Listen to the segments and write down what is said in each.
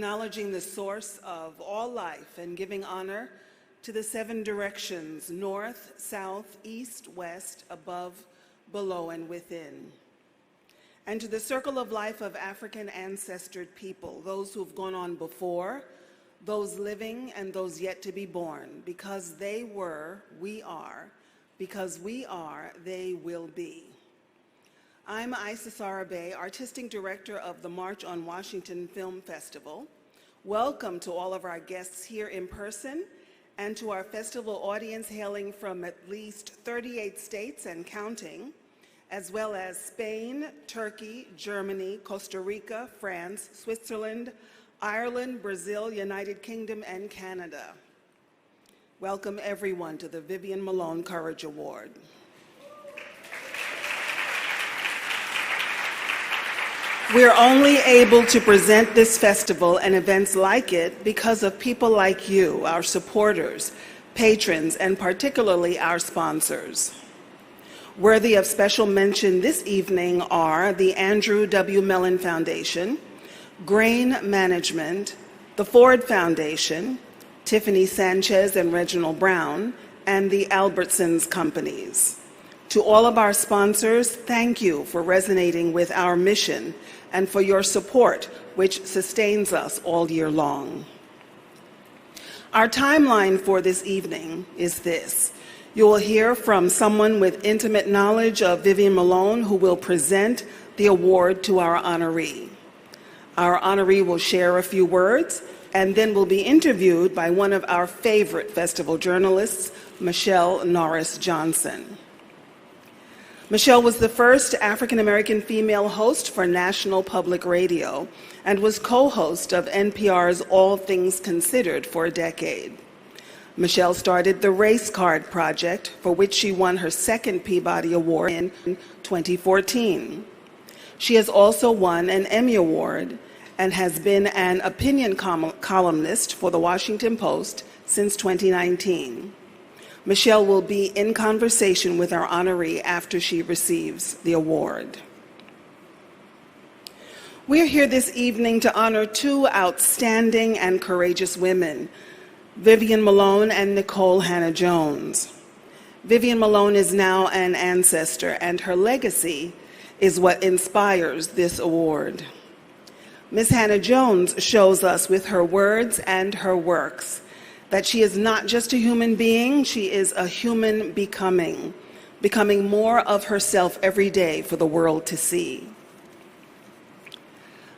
acknowledging the source of all life and giving honor to the 7 directions, north, south, east, west, above, below, and within. And to the circle of life of African ancestred people, those who have gone on before, those living and those yet to be born. Because they were, we are. Because we are, they will be. I'm Isis Arabe, Artistic Director of the March on Washington Film Festival. Welcome to all of our guests here in person and to our festival audience hailing from at least 38 states and counting, as well as Spain, Turkey, Germany, Costa Rica, France, Switzerland, Ireland, Brazil, United Kingdom, and Canada. Welcome everyone to the Vivian Malone Courage Award. We're only able to present this festival and events like it because of people like you, our supporters, patrons, and particularly our sponsors. Worthy of special mention this evening are the Andrew W. Mellon Foundation, Grain Management, the Ford Foundation, Tiffany Sanchez and Reginald Brown, and the Albertsons Companies. To all of our sponsors, thank you for resonating with our mission and for your support, which sustains us all year long. Our timeline for this evening is this. You will hear from someone with intimate knowledge of Vivian Malone who will present the award to our honoree. Our honoree will share a few words and then will be interviewed by one of our favorite festival journalists, Michelle Norris Johnson. Michelle was the first African-American female host for National Public Radio and was co-host of NPR's All Things Considered for a decade. Michelle started the Race Card Project, for which she won her second Peabody Award in 2014. She has also won an Emmy Award and has been an opinion columnist for The Washington Post since 2019. Michelle will be in conversation with our honoree after she receives the award. We're here this evening to honor 2 outstanding and courageous women, Vivian Malone and Nikole Hannah-Jones. Vivian Malone is now an ancestor, and her legacy is what inspires this award. Ms. Hannah-Jones shows us with her words and her works that she is not just a human being, she is a human becoming more of herself every day for the world to see.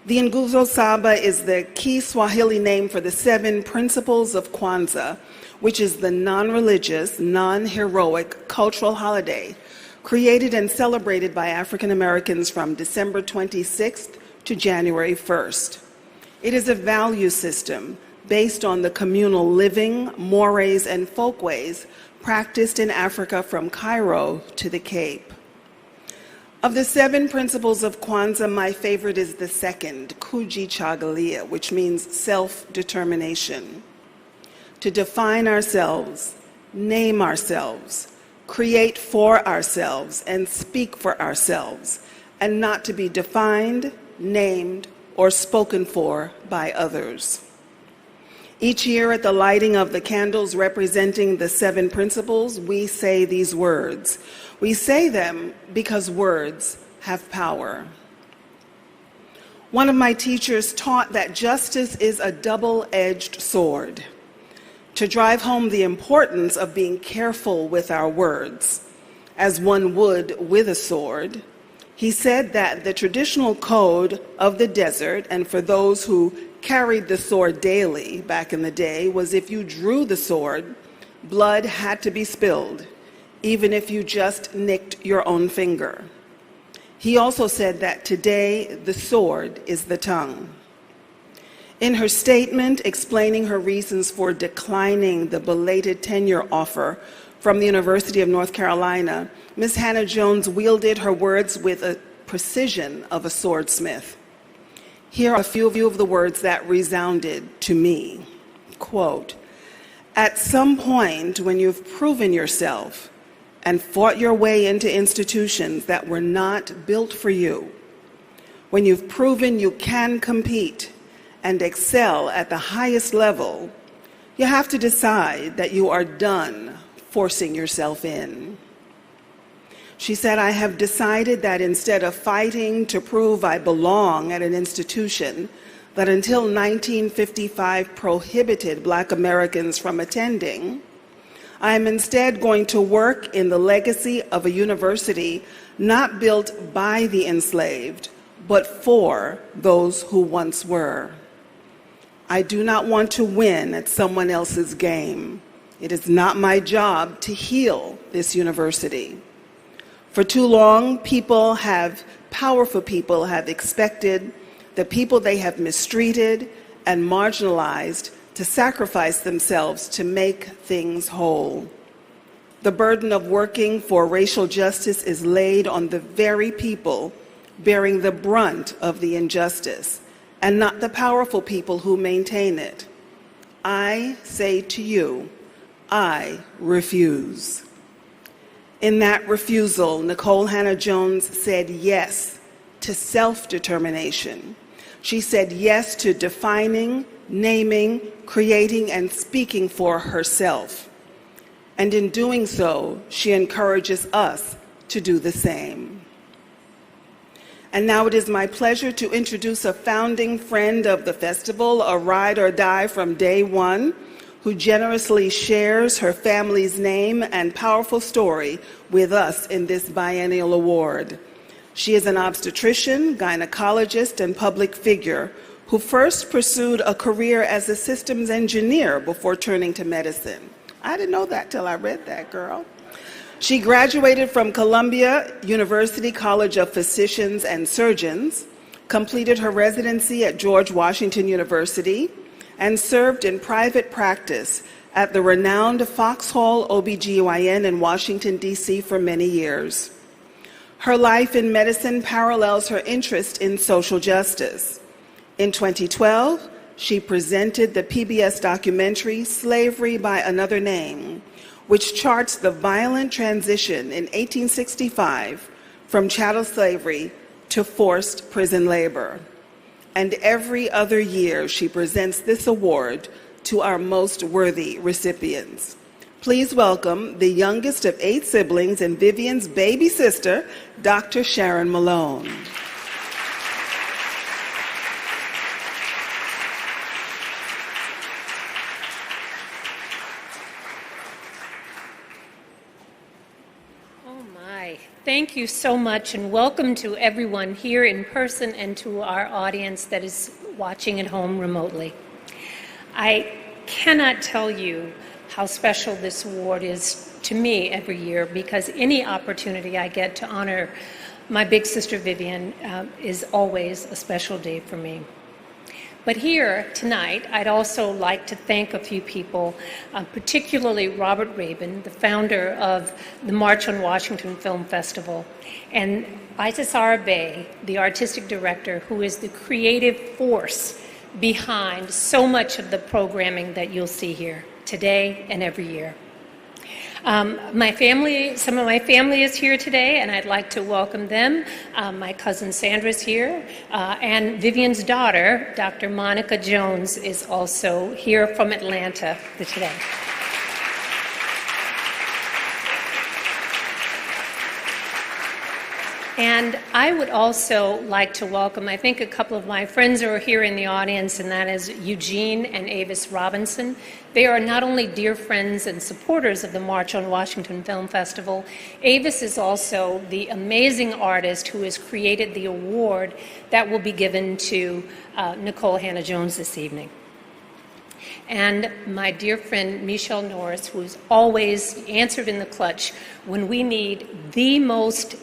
The Nguzo Saba is the key Swahili name for the 7 principles of Kwanzaa, which is the non-religious, non-heroic cultural holiday created and celebrated by African Americans from December 26th to January 1st. It is a value system based on the communal living, mores, and folkways practiced in Africa from Cairo to the Cape. Of the 7 principles of Kwanzaa, my favorite is the second, Kujichagulia, which means self-determination. To define ourselves, name ourselves, create for ourselves, and speak for ourselves, and not to be defined, named, or spoken for by others. Each year at the lighting of the candles representing the 7 principles, we say these words. We say them because words have power. One of my teachers taught that justice is a double-edged sword. To drive home the importance of being careful with our words, as one would with a sword, he said that the traditional code of the desert, and for those who carried the sword daily back in the day, was if you drew the sword, blood had to be spilled, even if you just nicked your own finger. He also said that today the sword is the tongue. In her statement explaining her reasons for declining the belated tenure offer from the University of North Carolina, Ms. Hannah-Jones wielded her words with a precision of a swordsmith. Here are a few of the words that resounded to me. Quote, "At some point when you've proven yourself and fought your way into institutions that were not built for you, when you've proven you can compete and excel at the highest level, you have to decide that you are done forcing yourself in. She said, I have decided that instead of fighting to prove I belong at an institution that until 1955 prohibited Black Americans from attending, I am instead going to work in the legacy of a university not built by the enslaved, but for those who once were. I do not want to win at someone else's game. It is not my job to heal this university. For too long, powerful people have expected the people they have mistreated and marginalized to sacrifice themselves to make things whole. The burden of working for racial justice is laid on the very people bearing the brunt of the injustice, and not the powerful people who maintain it. I say to you, I refuse. In that refusal, Nikole Hannah-Jones said yes to self-determination. She said yes to defining, naming, creating, and speaking for herself. And in doing so, she encourages us to do the same. And now it is my pleasure to introduce a founding friend of the festival, a ride or die from day one, who generously shares her family's name and powerful story with us in this biennial award. She is an obstetrician, gynecologist, and public figure who first pursued a career as a systems engineer before turning to medicine. I didn't know that till I read that, girl. She graduated from Columbia University College of Physicians and Surgeons, completed her residency at George Washington University, and served in private practice at the renowned Foxhall OBGYN in Washington, D.C. for many years. Her life in medicine parallels her interest in social justice. In 2012, she presented the PBS documentary Slavery by Another Name, which charts the violent transition in 1865 from chattel slavery to forced prison labor. And every other year, she presents this award to our most worthy recipients. Please welcome the youngest of 8 siblings and Vivian's baby sister, Dr. Sharon Malone. Thank you so much, and welcome to everyone here in person and to our audience that is watching at home remotely. I cannot tell you how special this award is to me every year, because any opportunity I get to honor my big sister Vivian is always a special day for me. But here tonight, I'd also like to thank a few people, particularly Robert Rabin, the founder of the March on Washington Film Festival, and Isisara Bey, the artistic director, who is the creative force behind so much of the programming that you'll see here today and every year. Some of my family is here today, and I'd like to welcome them. My cousin Sandra's here, and Vivian's daughter, Dr. Monica Jones, is also here from Atlanta today. And I would also like to welcome, I think a couple of my friends are here in the audience, and that is Eugene and Avis Robinson. They are not only dear friends and supporters of the March on Washington Film Festival, Avis is also the amazing artist who has created the award that will be given to Nikole Hannah-Jones this evening. And my dear friend Michelle Norris, who's always answered in the clutch when we need the most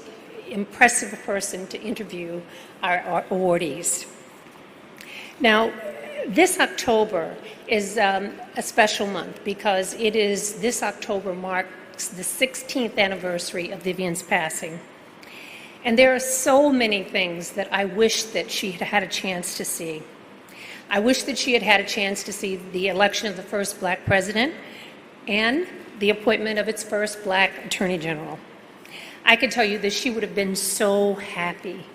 impressive person to interview our awardees. Now, this October is a special month because this October marks the 16th anniversary of Vivian's passing. And there are so many things that I wish that she had had a chance to see. I wish that she had had a chance to see the election of the first Black president and the appointment of its first Black Attorney General. I can tell you that she would have been so happy.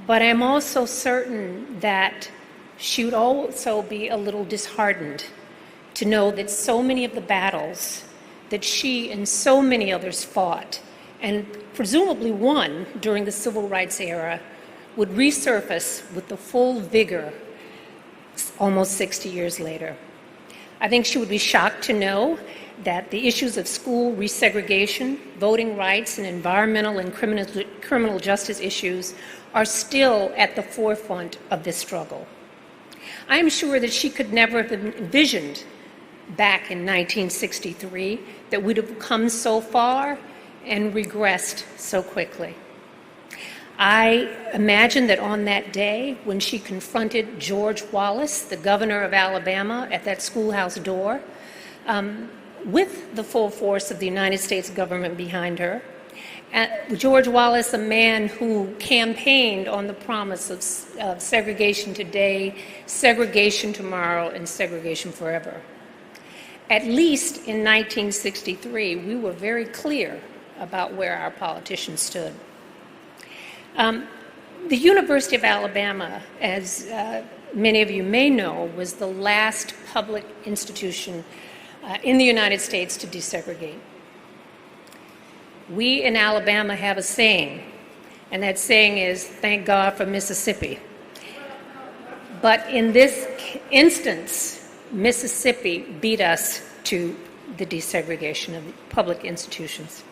But I'm also certain that she would also be a little disheartened to know that so many of the battles that she and so many others fought, and presumably won during the civil rights era, would resurface with the full vigor almost 60 years later. I think she would be shocked to know that the issues of school resegregation, voting rights, and environmental and criminal justice issues are still at the forefront of this struggle. I am sure that she could never have envisioned back in 1963 that we'd have come so far and regressed so quickly. I imagine that on that day when she confronted George Wallace, the governor of Alabama, at that schoolhouse door, with the full force of the United States government behind her, George Wallace, a man who campaigned on the promise of segregation today, segregation tomorrow, and segregation forever. At least in 1963, we were very clear about where our politicians stood. The University of Alabama, as many of you may know, was the last public institution in the United States to desegregate. We in Alabama have a saying, and that saying is, "Thank God for Mississippi." But in this instance, Mississippi beat us to the desegregation of public institutions.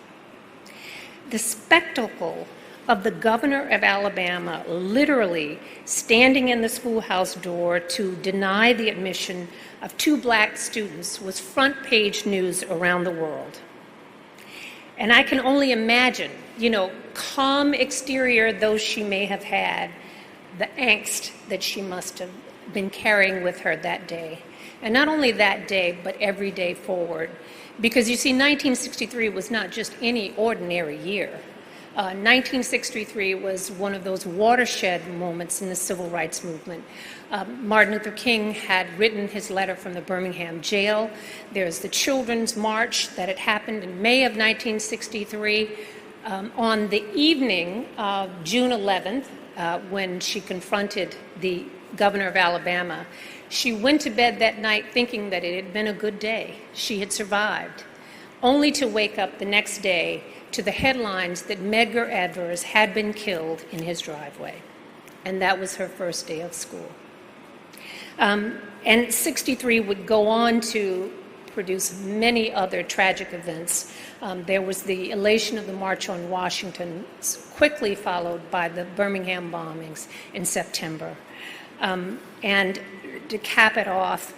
The spectacle of the governor of Alabama literally standing in the schoolhouse door to deny the admission of 2 black students was front page news around the world. And I can only imagine, calm exterior though she may have had, the angst that she must have been carrying with her that day. And not only that day, but every day forward. Because you see, 1963 was not just any ordinary year. 1963 was one of those watershed moments in the civil rights movement. Martin Luther King had written his letter from the Birmingham jail. There's the Children's March that had happened in May of 1963. On the evening of June 11th, when she confronted the governor of Alabama, she went to bed that night thinking that it had been a good day. She had survived, only to wake up the next day to the headlines that Medgar Evers had been killed in his driveway. And that was her first day of school. And 63 would go on to produce many other tragic events. There was the elation of the March on Washington, quickly followed by the Birmingham bombings in September. And to cap it off,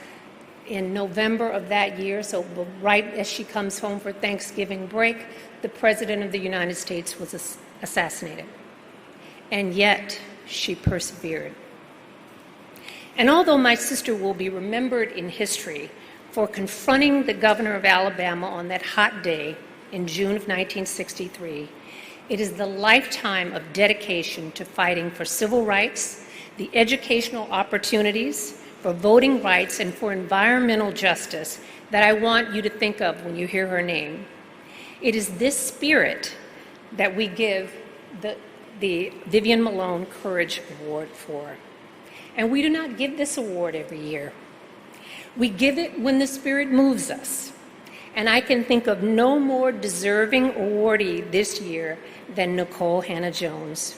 in November of that year, so right as she comes home for Thanksgiving break, the President of the United States was assassinated. And yet, she persevered. And although my sister will be remembered in history for confronting the governor of Alabama on that hot day in June of 1963, it is the lifetime of dedication to fighting for civil rights, the educational opportunities, for voting rights, and for environmental justice that I want you to think of when you hear her name. It is this spirit that we give the Vivian Malone Courage Award for. And we do not give this award every year. We give it when the spirit moves us. And I can think of no more deserving awardee this year than Nikole Hannah-Jones.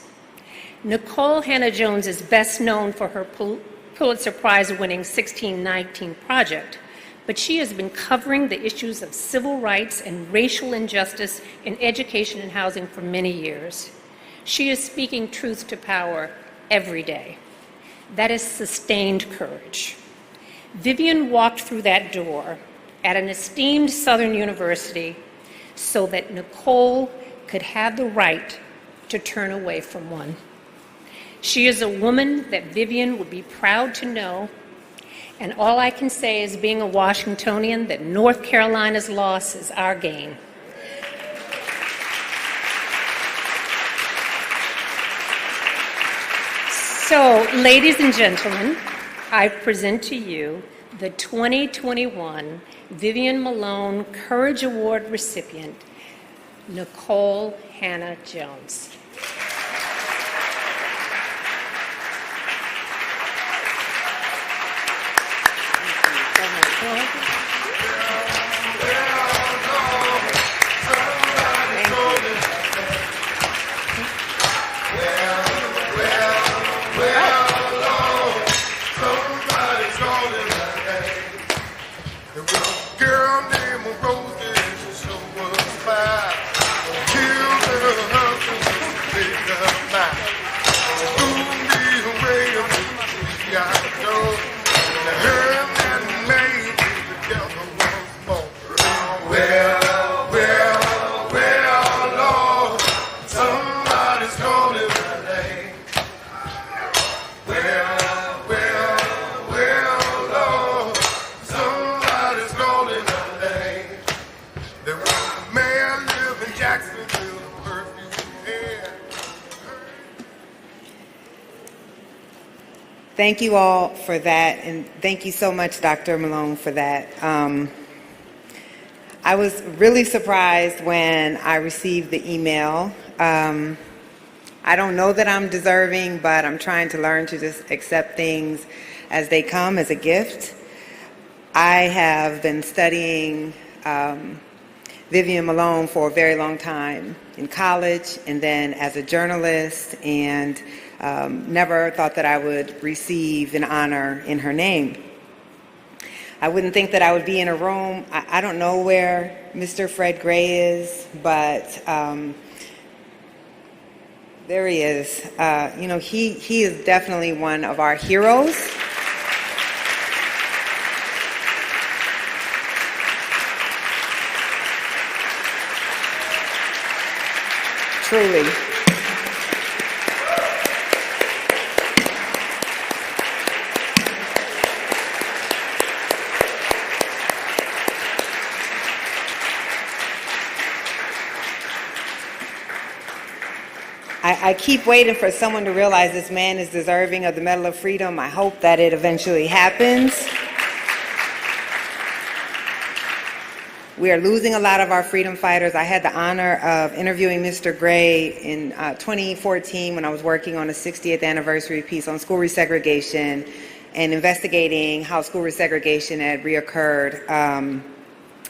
Nikole Hannah-Jones is best known for her Pulitzer Prize-winning 1619 Project, but she has been covering the issues of civil rights and racial injustice in education and housing for many years. She is speaking truth to power every day. That is sustained courage. Vivian walked through that door at an esteemed Southern university so that Nikole could have the right to turn away from one. She is a woman that Vivian would be proud to know, and all I can say is, being a Washingtonian, that North Carolina's loss is our gain. So, ladies and gentlemen, I present to you the 2021 Vivian Malone Courage Award recipient, Nikole Hannah-Jones. girl named Rosie, she sure was fine. Killed her husband, take her mind. Threw me away, we got to go. Her and me together once more. Well, Lord, somebody's calling my name. Well, Lord, somebody's calling my name. There was a man lived in Jacksonville, perfume hair. Thank you all for that, and thank you so much, Dr. Malone, for that. I was really surprised when I received the email. I don't know that I'm deserving, but I'm trying to learn to just accept things as they come, as a gift. I have been studying Vivian Malone for a very long time in college and then as a journalist, and never thought that I would receive an honor in her name. I wouldn't think that I would be in a room. I don't know where Mr. Fred Gray is, but there he is. He is definitely one of our heroes. Truly. I keep waiting for someone to realize this man is deserving of the Medal of Freedom. I hope that it eventually happens. We are losing a lot of our freedom fighters. I had the honor of interviewing Mr. Gray in 2014 when I was working on a 60th anniversary piece on school resegregation and investigating how school resegregation had reoccurred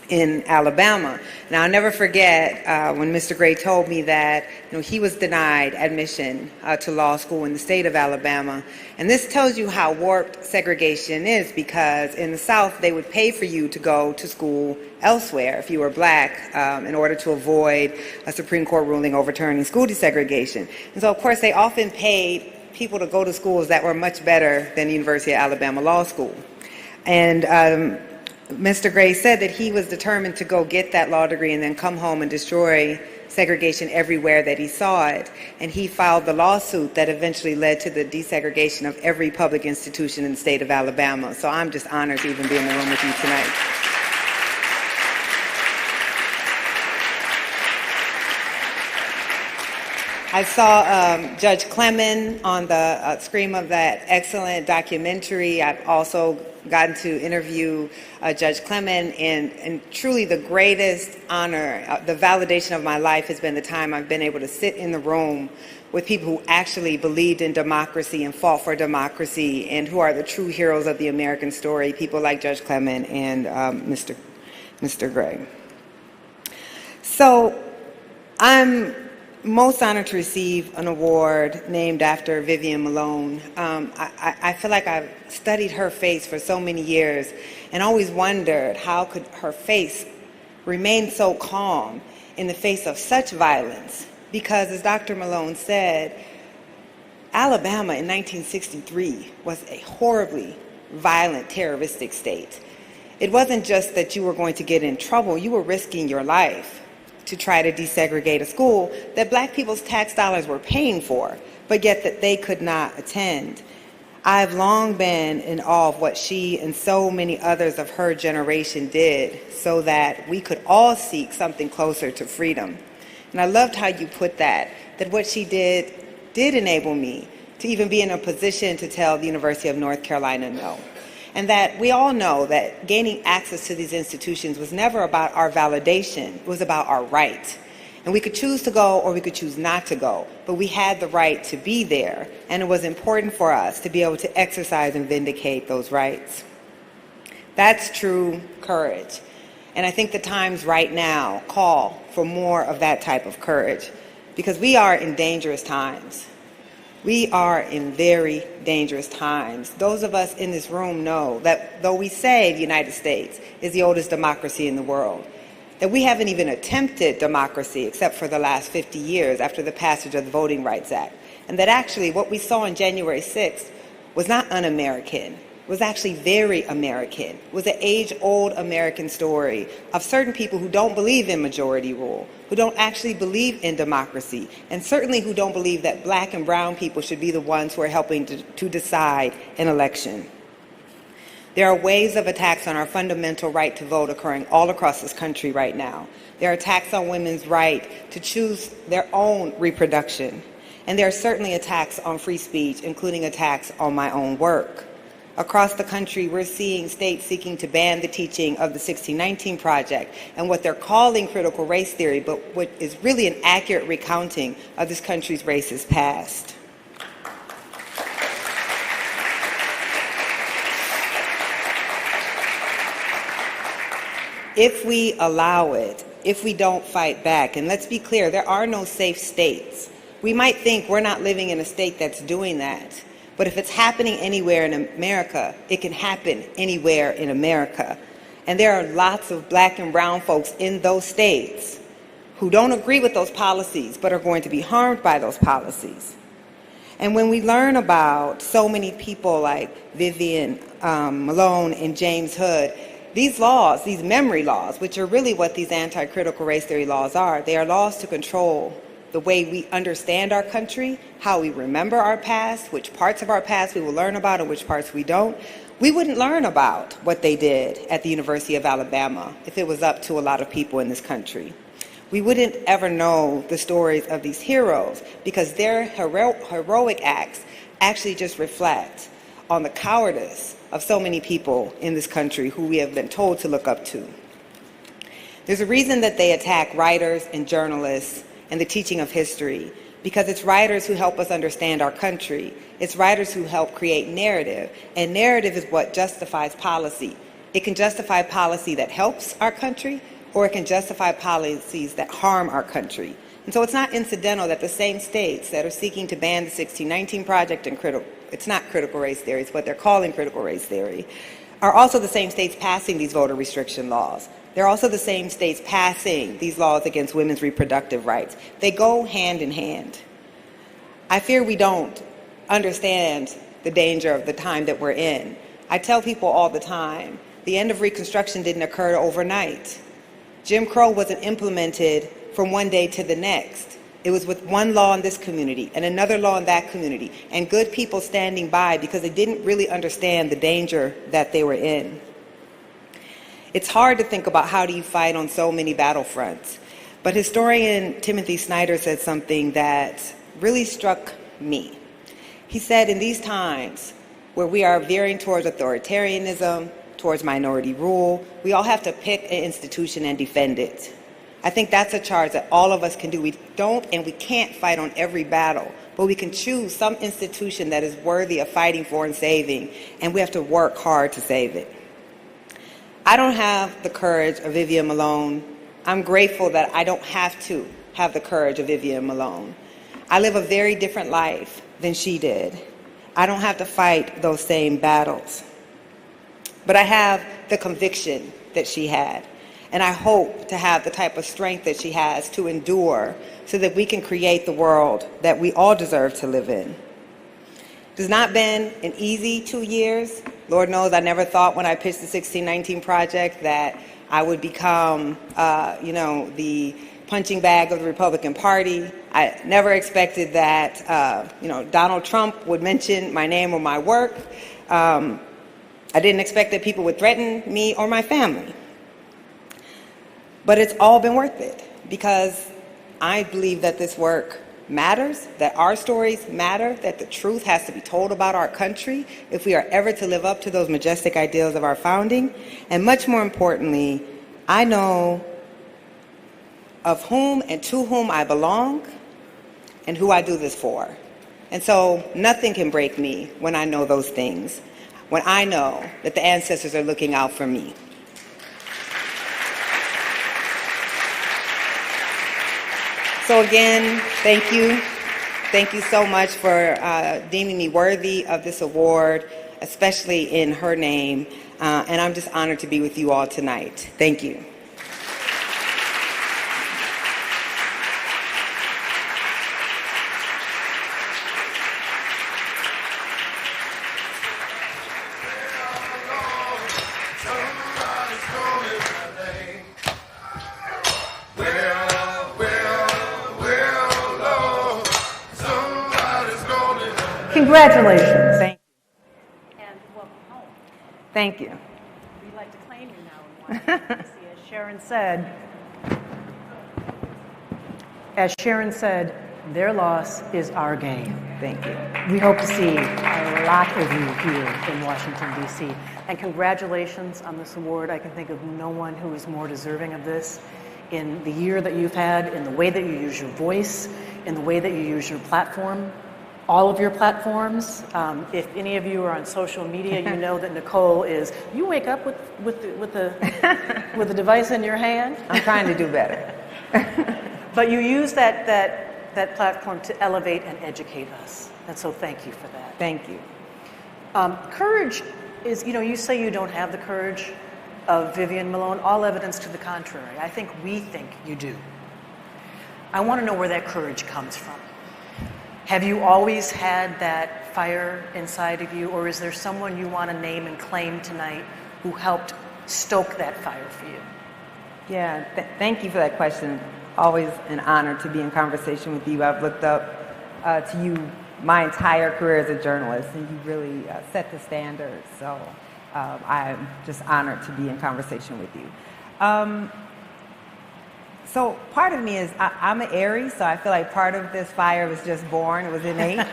in Alabama. Now, I'll never forget when Mr. Gray told me that he was denied admission to law school in the state of Alabama. And this tells you how warped segregation is, because in the South, they would pay for you to go to school elsewhere if you were black in order to avoid a Supreme Court ruling overturning school desegregation. And so, of course, they often paid people to go to schools that were much better than the University of Alabama Law School. And Mr. Gray said that he was determined to go get that law degree and then come home and destroy segregation everywhere that he saw it. And he filed the lawsuit that eventually led to the desegregation of every public institution in the state of Alabama. So I'm just honored to even be in the room with you tonight. I saw Judge Clement on the screen of that excellent documentary. I've also gotten to interview Judge Clement, and truly the greatest honor, the validation of my life has been the time I've been able to sit in the room with people who actually believed in democracy and fought for democracy and who are the true heroes of the American story, people like Judge Clement and Mr. Gray. So I'm most honored to receive an award named after Vivian Malone. I feel like I've studied her face for so many years and always wondered how could her face remain so calm in the face of such violence, because as Dr. Malone said, Alabama in 1963 was a horribly violent, terroristic state. It wasn't just that you were going to get in trouble, you were risking your life to try to desegregate a school that black people's tax dollars were paying for, but yet that they could not attend. I've long been in awe of what she and so many others of her generation did so that we could all seek something closer to freedom. And I loved how you put that what she did enable me to even be in a position to tell the University of North Carolina no. And that we all know that gaining access to these institutions was never about our validation, it was about our right. And we could choose to go or we could choose not to go, but we had the right to be there, and it was important for us to be able to exercise and vindicate those rights. That's true courage. And I think the times right now call for more of that type of courage, because we are in dangerous times. We are in very dangerous times. Those of us in this room know that though we say the United States is the oldest democracy in the world, that we haven't even attempted democracy except for the last 50 years after the passage of the Voting Rights Act. And that actually what we saw on January 6th was not un-American. It was actually very American. It was an age-old American story of certain people who don't believe in majority rule, who don't actually believe in democracy, and certainly who don't believe that black and brown people should be the ones who are helping to decide an election. There are waves of attacks on our fundamental right to vote occurring all across this country right now. There are attacks on women's right to choose their own reproduction. And there are certainly attacks on free speech, including attacks on my own work. Across the country, we're seeing states seeking to ban the teaching of the 1619 Project and what they're calling critical race theory, but what is really an accurate recounting of this country's racist past. If we allow it, if we don't fight back, and let's be clear, there are no safe states. We might think we're not living in a state that's doing that. But if it's happening anywhere in America, it can happen anywhere in America. And there are lots of black and brown folks in those states who don't agree with those policies, but are going to be harmed by those policies. And when we learn about so many people like Vivian Malone and James Hood, these laws, these memory laws, which are really what these anti-critical race theory laws are, they are laws to control the way we understand our country, how we remember our past, which parts of our past we will learn about and which parts we don't. We wouldn't learn about what they did at the University of Alabama if it was up to a lot of people in this country. We wouldn't ever know the stories of these heroes because their heroic acts actually just reflect on the cowardice of so many people in this country who we have been told to look up to. There's a reason that they attack writers and journalists and the teaching of history, because it's writers who help us understand our country. It's writers who help create narrative, and narrative is what justifies policy. It can justify policy that helps our country, or it can justify policies that harm our country. And so it's not incidental that the same states that are seeking to ban the 1619 Project and it's not critical race theory, it's what they're calling critical race theory, are also the same states passing these voter restriction laws. They're also the same states passing these laws against women's reproductive rights. They go hand in hand. I fear we don't understand the danger of the time that we're in. I tell people all the time, the end of Reconstruction didn't occur overnight. Jim Crow wasn't implemented from one day to the next. It was with one law in this community and another law in that community, and good people standing by because they didn't really understand the danger that they were in. It's hard to think about how do you fight on so many battlefronts, but historian Timothy Snyder said something that really struck me. He said, in these times where we are veering towards authoritarianism, towards minority rule, we all have to pick an institution and defend it. I think that's a charge that all of us can do. We don't and we can't fight on every battle, but we can choose some institution that is worthy of fighting for and saving, and we have to work hard to save it. I don't have the courage of Vivian Malone. I'm grateful that I don't have to have the courage of Vivian Malone. I live a very different life than she did. I don't have to fight those same battles. But I have the conviction that she had. And I hope to have the type of strength that she has to endure so that we can create the world that we all deserve to live in. It has not been an easy 2 years. Lord knows I never thought when I pitched the 1619 Project that I would become, the punching bag of the Republican Party. I never expected that, Donald Trump would mention my name or my work. I didn't expect that people would threaten me or my family. But it's all been worth it because I believe that this work matters, that our stories matter, that the truth has to be told about our country if we are ever to live up to those majestic ideals of our founding. And much more importantly, I know of whom and to whom I belong and who I do this for. And so nothing can break me when I know those things, when I know that the ancestors are looking out for me. So again, thank you. Thank you so much for deeming me worthy of this award, especially in her name. And I'm just honored to be with you all tonight. Thank you. Congratulations. Thank you. And welcome home. Thank you. We'd like to claim you now in Washington, D.C. As Sharon said, their loss is our gain. Thank you. We hope to see a lot of you here in Washington, D.C. And congratulations on this award. I can think of no one who is more deserving of this in the year that you've had, in the way that you use your voice, in the way that you use your platform. All of your platforms. If any of you are on social media, you know that Nicole is. You wake up with the device in your hand. I'm trying to do better. But you use that platform to elevate and educate us, and so thank you for that. Thank you. Courage is, you say you don't have the courage of Vivian Malone. All evidence to the contrary. I think we think you do. I want to know where that courage comes from. Have you always had that fire inside of you, or is there someone you want to name and claim tonight who helped stoke that fire for you? Yeah, thank you for that question. Always an honor to be in conversation with you. I've looked up to you my entire career as a journalist, and you really set the standards. So I'm just honored to be in conversation with you. So part of me is, I'm an Aries, so I feel like part of this fire was just born. It was innate,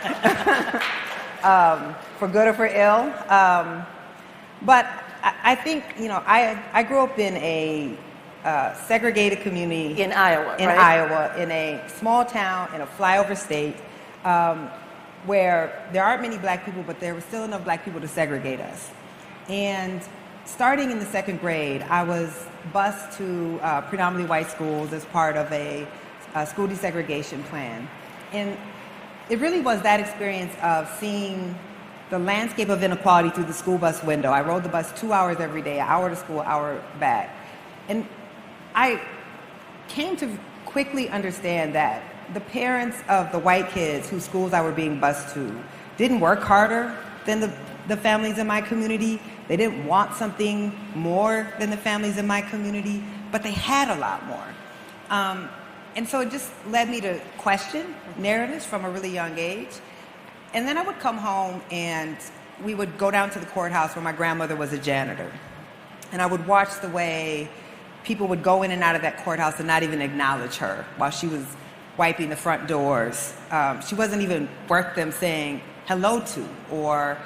for good or for ill. But I think, I grew up in a segregated community. In Iowa, right? In Iowa, in a small town, in a flyover state, where there aren't many black people, but there were still enough black people to segregate us. And starting in the second grade, I was bused to predominantly white schools as part of a school desegregation plan. And it really was that experience of seeing the landscape of inequality through the school bus window. I rode the bus 2 hours every day, an hour to school, an hour back. And I came to quickly understand that the parents of the white kids whose schools I were being bused to didn't work harder than the families in my community. They didn't want something more than the families in my community, but they had a lot more. And so it just led me to question narratives from a really young age. And then I would come home and we would go down to the courthouse where my grandmother was a janitor. And I would watch the way people would go in and out of that courthouse and not even acknowledge her while she was wiping the front doors. She wasn't even worth them saying hello to or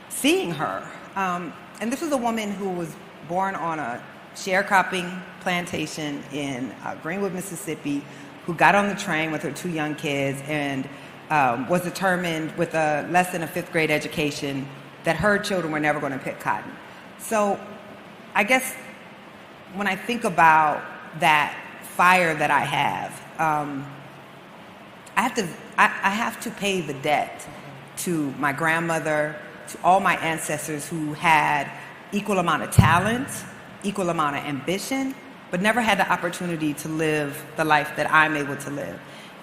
seeing her. And this was a woman who was born on a sharecropping plantation in Greenwood, Mississippi, who got on the train with her 2 young kids and was determined with a less than a 5th grade education that her children were never going to pick cotton. So I guess when I think about that fire that I have, I have to pay the debt to my grandmother, to all my ancestors who had equal amount of talent, equal amount of ambition, but never had the opportunity to live the life that I'm able to live.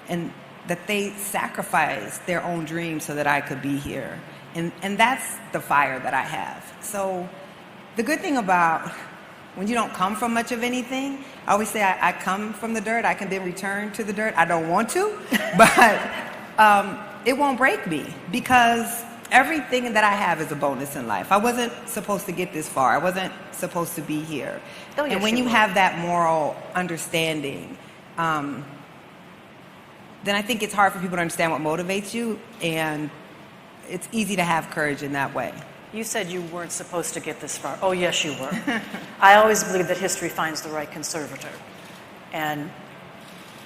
And that they sacrificed their own dreams so that I could be here. And that's the fire that I have. So the good thing about when you don't come from much of anything, I always say I come from the dirt, I can then return to the dirt. I don't want to, but it won't break me because everything that I have is a bonus in life. I wasn't supposed to get this far. I wasn't supposed to be here. Oh, yes, and when you have that moral understanding, then I think it's hard for people to understand what motivates you, and it's easy to have courage in that way. You said you weren't supposed to get this far. Oh, yes, you were. I always believe that history finds the right conservator. And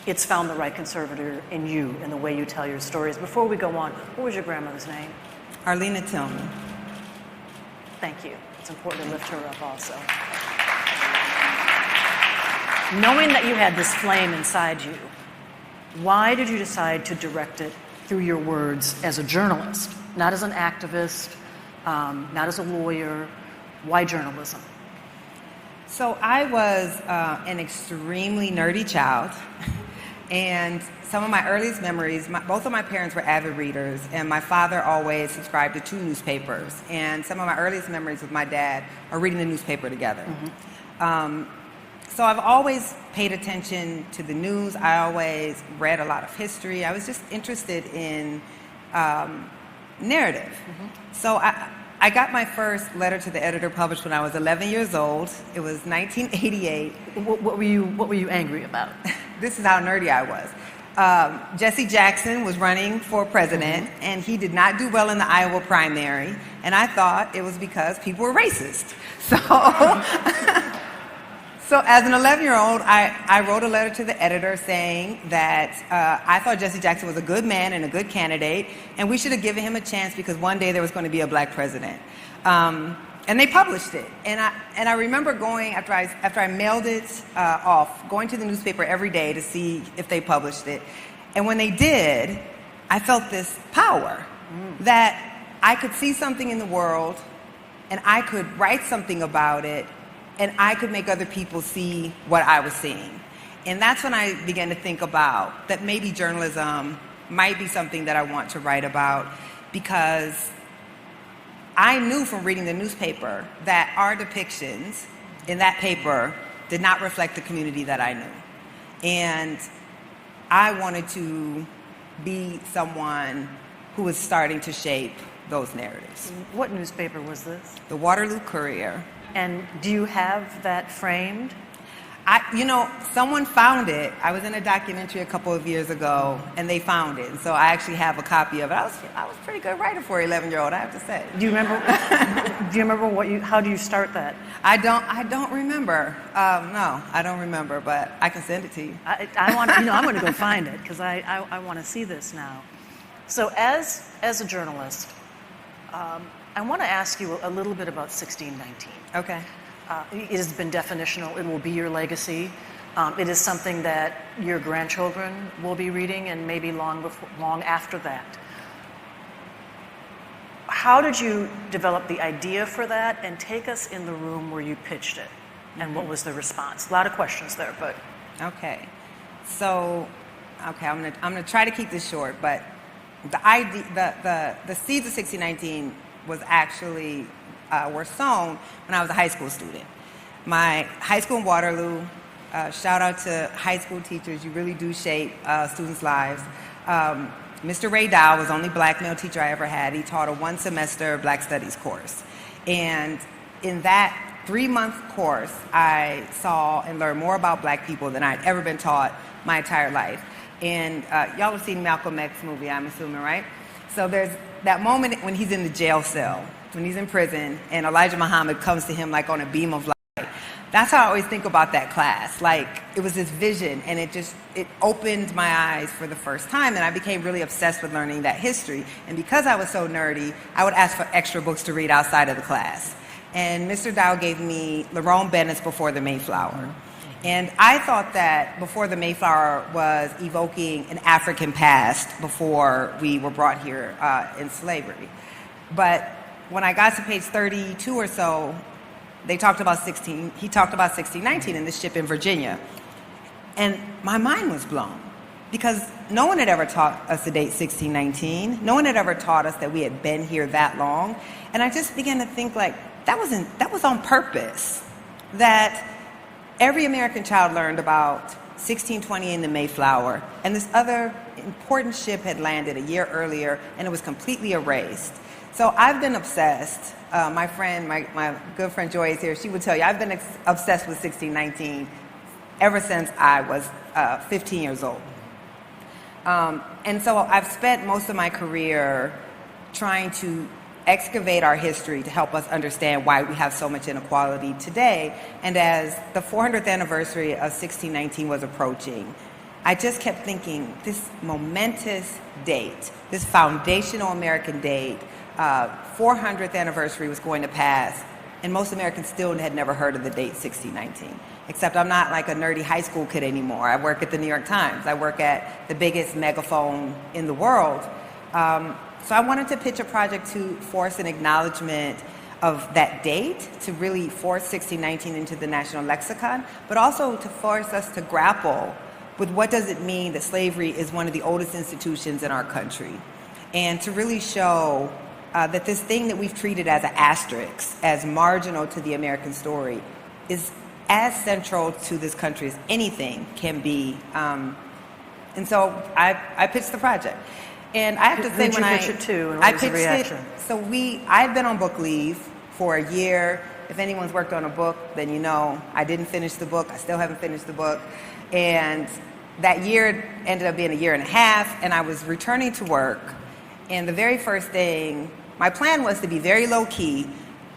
it's found the right conservator in you, in the way you tell your stories. Before we go on, what was your grandmother's name? Arlena Tillman. Thank you. It's important to lift her up also. Knowing that you had this flame inside you, why did you decide to direct it through your words as a journalist, not as an activist, not as a lawyer? Why journalism? So I was an extremely nerdy child, and some of my earliest memories, both of my parents were avid readers, and my father always subscribed to 2 newspapers, and some of my earliest memories with my dad are reading the newspaper together. So I've always paid attention to the news. I always read a lot of history. I was just interested in narrative. So I got my first letter to the editor published when I was 11 years old. It was 1988. What were you angry about? This is how nerdy I was. Jesse Jackson was running for president, and he did not do well in the Iowa primary, and I thought it was because people were racist. So, so as an 11-year-old, I wrote a letter to the editor saying that I thought Jesse Jackson was a good man and a good candidate, and we should have given him a chance because one day there was going to be a black president. And they published it. And I remember going, after I mailed it off, going to the newspaper every day to see if they published it. And when they did, I felt this power that I could see something in the world, and I could write something about it, and I could make other people see what I was seeing. And that's when I began to think about that maybe journalism might be something that I want to write about, because I knew from reading the newspaper that our depictions in that paper did not reflect the community that I knew. And I wanted to be someone who was starting to shape those narratives. What newspaper was this? The Waterloo Courier. And do you have that framed? Someone found it. I was in a documentary a couple of years ago, and they found it. And so I actually have a copy of it. I was a pretty good writer for an 11-year-old, I have to say. Do you remember? How do you start that? I don't remember. No, I don't remember, but I can send it to you. I want. I'm going to go find it because I want to see this now. So as a journalist, I want to ask you a little bit about 1619. Okay. It has been definitional. It will be your legacy. It is something that your grandchildren will be reading, and maybe long after that. How did you develop the idea for that, and take us in the room where you pitched it, and what was the response? A lot of questions there, but okay. So, I'm gonna try to keep this short, but the seeds of 1619 was actually were sown when I was a high school student. My high school in Waterloo, shout out to high school teachers, you really do shape students' lives. Mr. Ray Dow was the only black male teacher I ever had. He taught a 1-semester Black Studies course. And in that 3-month course, I saw and learned more about black people than I'd ever been taught my entire life. And y'all have seen Malcolm X movie, I'm assuming, right? So there's that moment when he's in the jail cell, when he's in prison, and Elijah Muhammad comes to him like on a beam of light. That's how I always think about that class. Like, it was this vision, and it opened my eyes for the first time, and I became really obsessed with learning that history. And because I was so nerdy, I would ask for extra books to read outside of the class. And Mr. Dow gave me Lerone Bennett's Before the Mayflower. And I thought that Before the Mayflower was evoking an African past before we were brought here in slavery. But when I got to page 32 or so, he talked about 1619 and this ship in Virginia. And my mind was blown, because no one had ever taught us to date 1619. No one had ever taught us that we had been here that long. And I just began to think, like, that was on purpose. That every American child learned about 1620 in the Mayflower, and this other important ship had landed a year earlier, and it was completely erased. So I've been obsessed. My good friend Joy is here. She would tell you, I've been obsessed with 1619 ever since I was 15 years old. And so I've spent most of my career trying to excavate our history to help us understand why we have so much inequality today. And as the 400th anniversary of 1619 was approaching, I just kept thinking, this momentous date, this foundational American date, 400th anniversary was going to pass and most Americans still had never heard of the date 1619. Except I'm not like a nerdy high school kid anymore. I work at the New York Times. I work at the biggest megaphone in the world. So I wanted to pitch a project to force an acknowledgement of that date, to really force 1619 into the national lexicon, but also to force us to grapple with what does it mean that slavery is one of the oldest institutions in our country, and to really show that this thing that we've treated as an asterisk, as marginal to the American story, is as central to this country as anything can be. And so I pitched the project. And I have to say, Who'd when you I pitch it to, and I what was the pitched reaction? it, so I've been on book leave for a year. If anyone's worked on a book, then you know I didn't finish the book. I still haven't finished the book. And that year ended up being a year and a half, and I was returning to work. And the very first thing, my plan was to be very low key,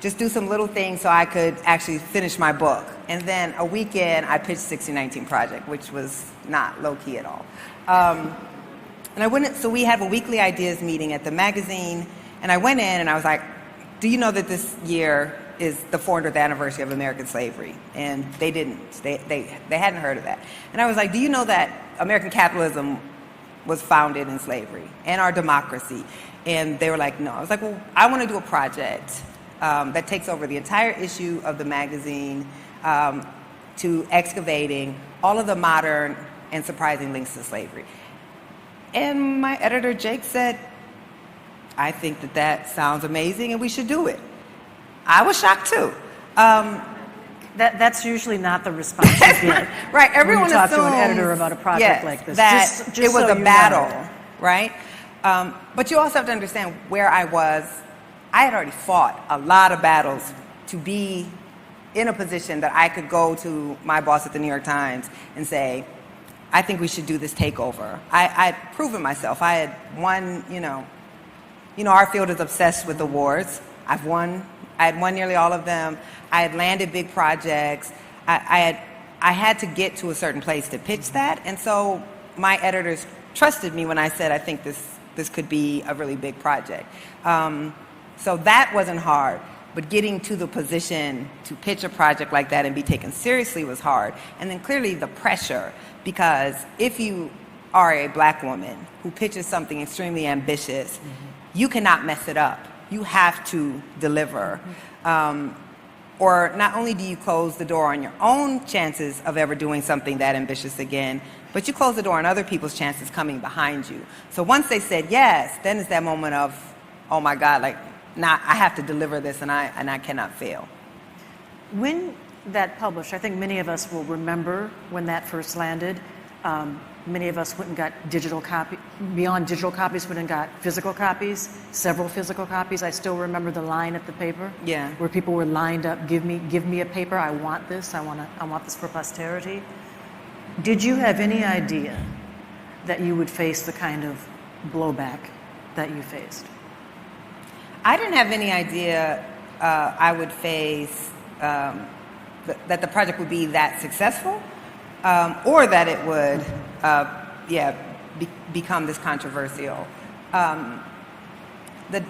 just do some little things so I could actually finish my book. And then a weekend, I pitched 1619 Project, which was not low key at all. So we have a weekly ideas meeting at the magazine, and I went in and I was like, do you know that this year is the 400th anniversary of American slavery? And they didn't. They hadn't heard of that. And I was like, do you know that American capitalism was founded in slavery, and our democracy? And they were like, no. I was like, well, I want to do a project that takes over the entire issue of the magazine to excavating all of the modern and surprising links to slavery. And my editor, Jake, said, I think that sounds amazing and we should do it. I was shocked too. That's usually not the response you get. Right, everyone when you talk assumes, to an editor about a project yes, like this. that just it was so a you battle, know. right? But you also have to understand where I was. I had already fought a lot of battles to be in a position that I could go to my boss at the New York Times and say, I think we should do this takeover. I'd proven myself. I had won, our field is obsessed with awards. I had won nearly all of them. I had landed big projects. I had to get to a certain place to pitch that. And so my editors trusted me when I said, I think this could be a really big project. So that wasn't hard. But getting to the position to pitch a project like that and be taken seriously was hard. And then clearly the pressure, because if you are a black woman who pitches something extremely ambitious, you cannot mess it up. You have to deliver. Or not only do you close the door on your own chances of ever doing something that ambitious again, but you close the door on other people's chances coming behind you. So once they said yes, then it's that moment of, oh my God, now I have to deliver this and I cannot fail. When that published, I think many of us will remember when that first landed. Many of us went and got beyond digital copies, went and got physical copies, several physical copies. I still remember the line at the paper, Yeah. where people were lined up, give me a paper, I want this, I want this for posterity. Did you have any idea that you would face the kind of blowback that you faced? I didn't have any idea I would face that the project would be that successful, or that it would, become this controversial. The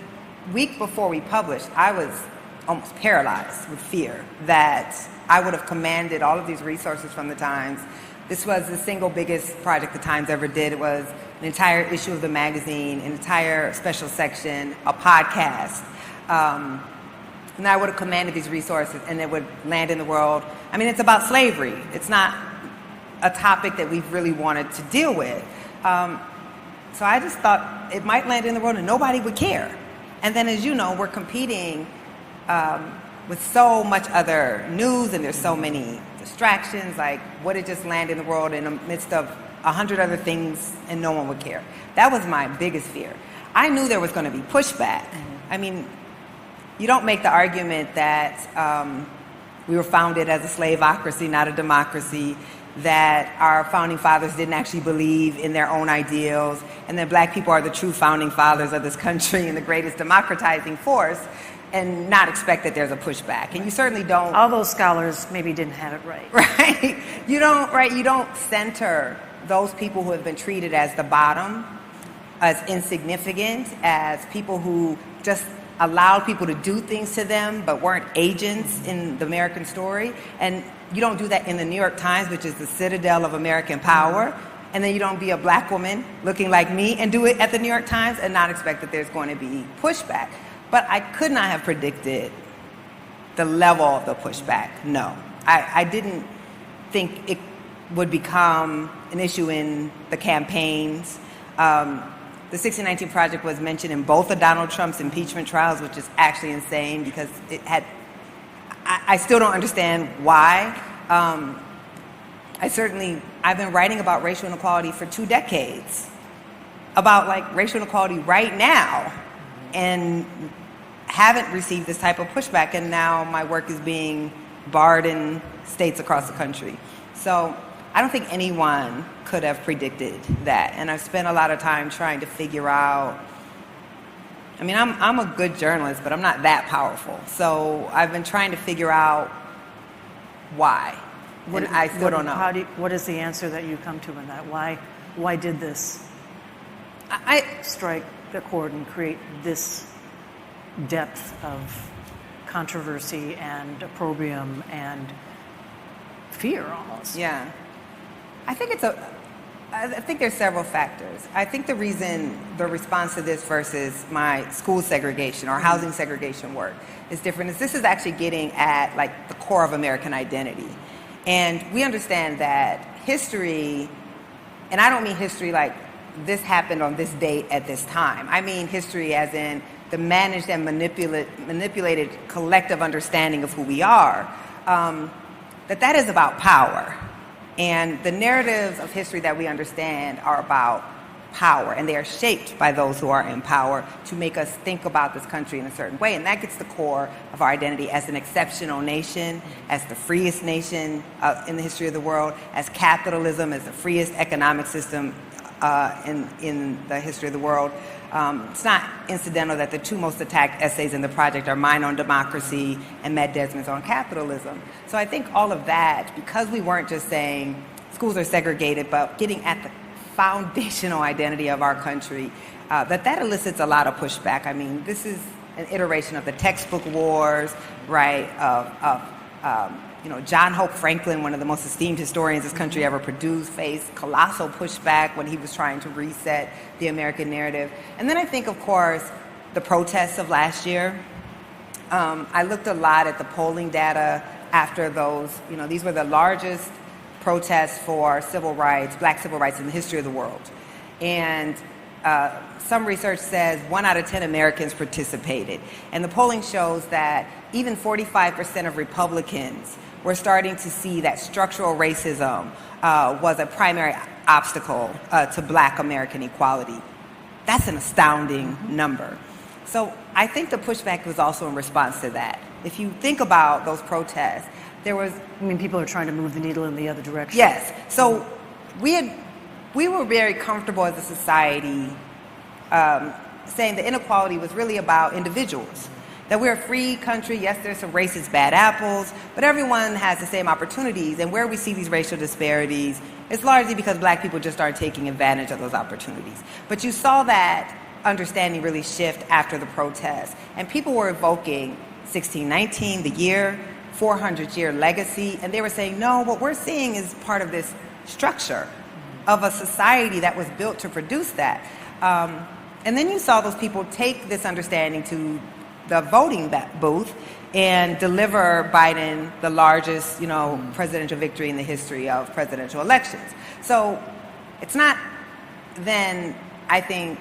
week before we published, I was almost paralyzed with fear that I would have commanded all of these resources from the Times. This was the single biggest project the Times ever did. It was an entire issue of the magazine, an entire special section, a podcast. And I would have commanded these resources and it would land in the world. I mean, it's about slavery. It's not a topic that we've really wanted to deal with. So I just thought it might land in the world and nobody would care. And then, as you know, we're competing with so much other news, and there's so many distractions, like would it just land in the world in the midst of 100 other things and no one would care? That was my biggest fear. I knew there was going to be pushback. I mean, you don't make the argument that we were founded as a slaveocracy, not a democracy, that our founding fathers didn't actually believe in their own ideals, and that black people are the true founding fathers of this country and the greatest democratizing force, and not expect that there's a pushback. And you certainly don't. All those scholars maybe didn't have it right. Right? You don't center those people who have been treated as the bottom, as insignificant, as people who just allowed people to do things to them but weren't agents in the American story. And you don't do that in the New York Times, which is the citadel of American power. And then you don't be a black woman looking like me and do it at the New York Times and not expect that there's going to be pushback. But I could not have predicted the level of the pushback, no. I didn't think it would become an issue in the campaigns. The 1619 Project was mentioned in both of Donald Trump's impeachment trials, which is actually insane because it had, I still don't understand why. I've been writing about racial inequality for 2 decades, about like racial inequality right now, and haven't received this type of pushback, and now my work is being barred in states across the country. So I don't think anyone could have predicted that, and I've spent a lot of time trying to figure out, I mean, I'm a good journalist, but I'm not that powerful. So I've been trying to figure out why, and I still don't know. What is the answer that you come to in that? Why did this strike the chord and create this depth of controversy and opprobrium and fear almost? Yeah. I think there's several factors. I think the response to this versus my school segregation or housing segregation work is different. This is actually getting at like the core of American identity. And we understand that history, and I don't mean history like this happened on this date at this time. I mean history as in the managed and manipulated collective understanding of who we are, that is about power. And the narratives of history that we understand are about power, and they are shaped by those who are in power to make us think about this country in a certain way. And that gets the core of our identity as an exceptional nation, as the freest nation in the history of the world, as capitalism, as the freest economic system in the history of the world. It's not incidental that the 2 most attacked essays in the project are mine on democracy and Matt Desmond's on capitalism. So I think all of that, because we weren't just saying schools are segregated, but getting at the foundational identity of our country, that elicits a lot of pushback. I mean, this is an iteration of the textbook wars, right, John Hope Franklin, one of the most esteemed historians this country ever produced, faced colossal pushback when he was trying to reset the American narrative. And then I think, of course, the protests of last year. I looked a lot at the polling data after those. These were the largest protests for civil rights, black civil rights in the history of the world. And some research says 1 out of 10 Americans participated. And the polling shows that even 45% of Republicans were starting to see that structural racism was a primary obstacle to black American equality. That's an astounding number. So I think the pushback was also in response to that. If you think about those protests, there was... I mean, people are trying to move the needle in the other direction. Yes. So we were very comfortable as a society saying that inequality was really about individuals. That we're a free country. Yes, there's some racist bad apples, but everyone has the same opportunities. And where we see these racial disparities, it's largely because black people just aren't taking advantage of those opportunities. But you saw that understanding really shift after the protests. And people were evoking 1619, the year, 400-year legacy. And they were saying, no, what we're seeing is part of this structure of a society that was built to produce that. And then you saw those people take this understanding to the voting booth and deliver Biden the largest, presidential victory in the history of presidential elections. So it's not then, I think,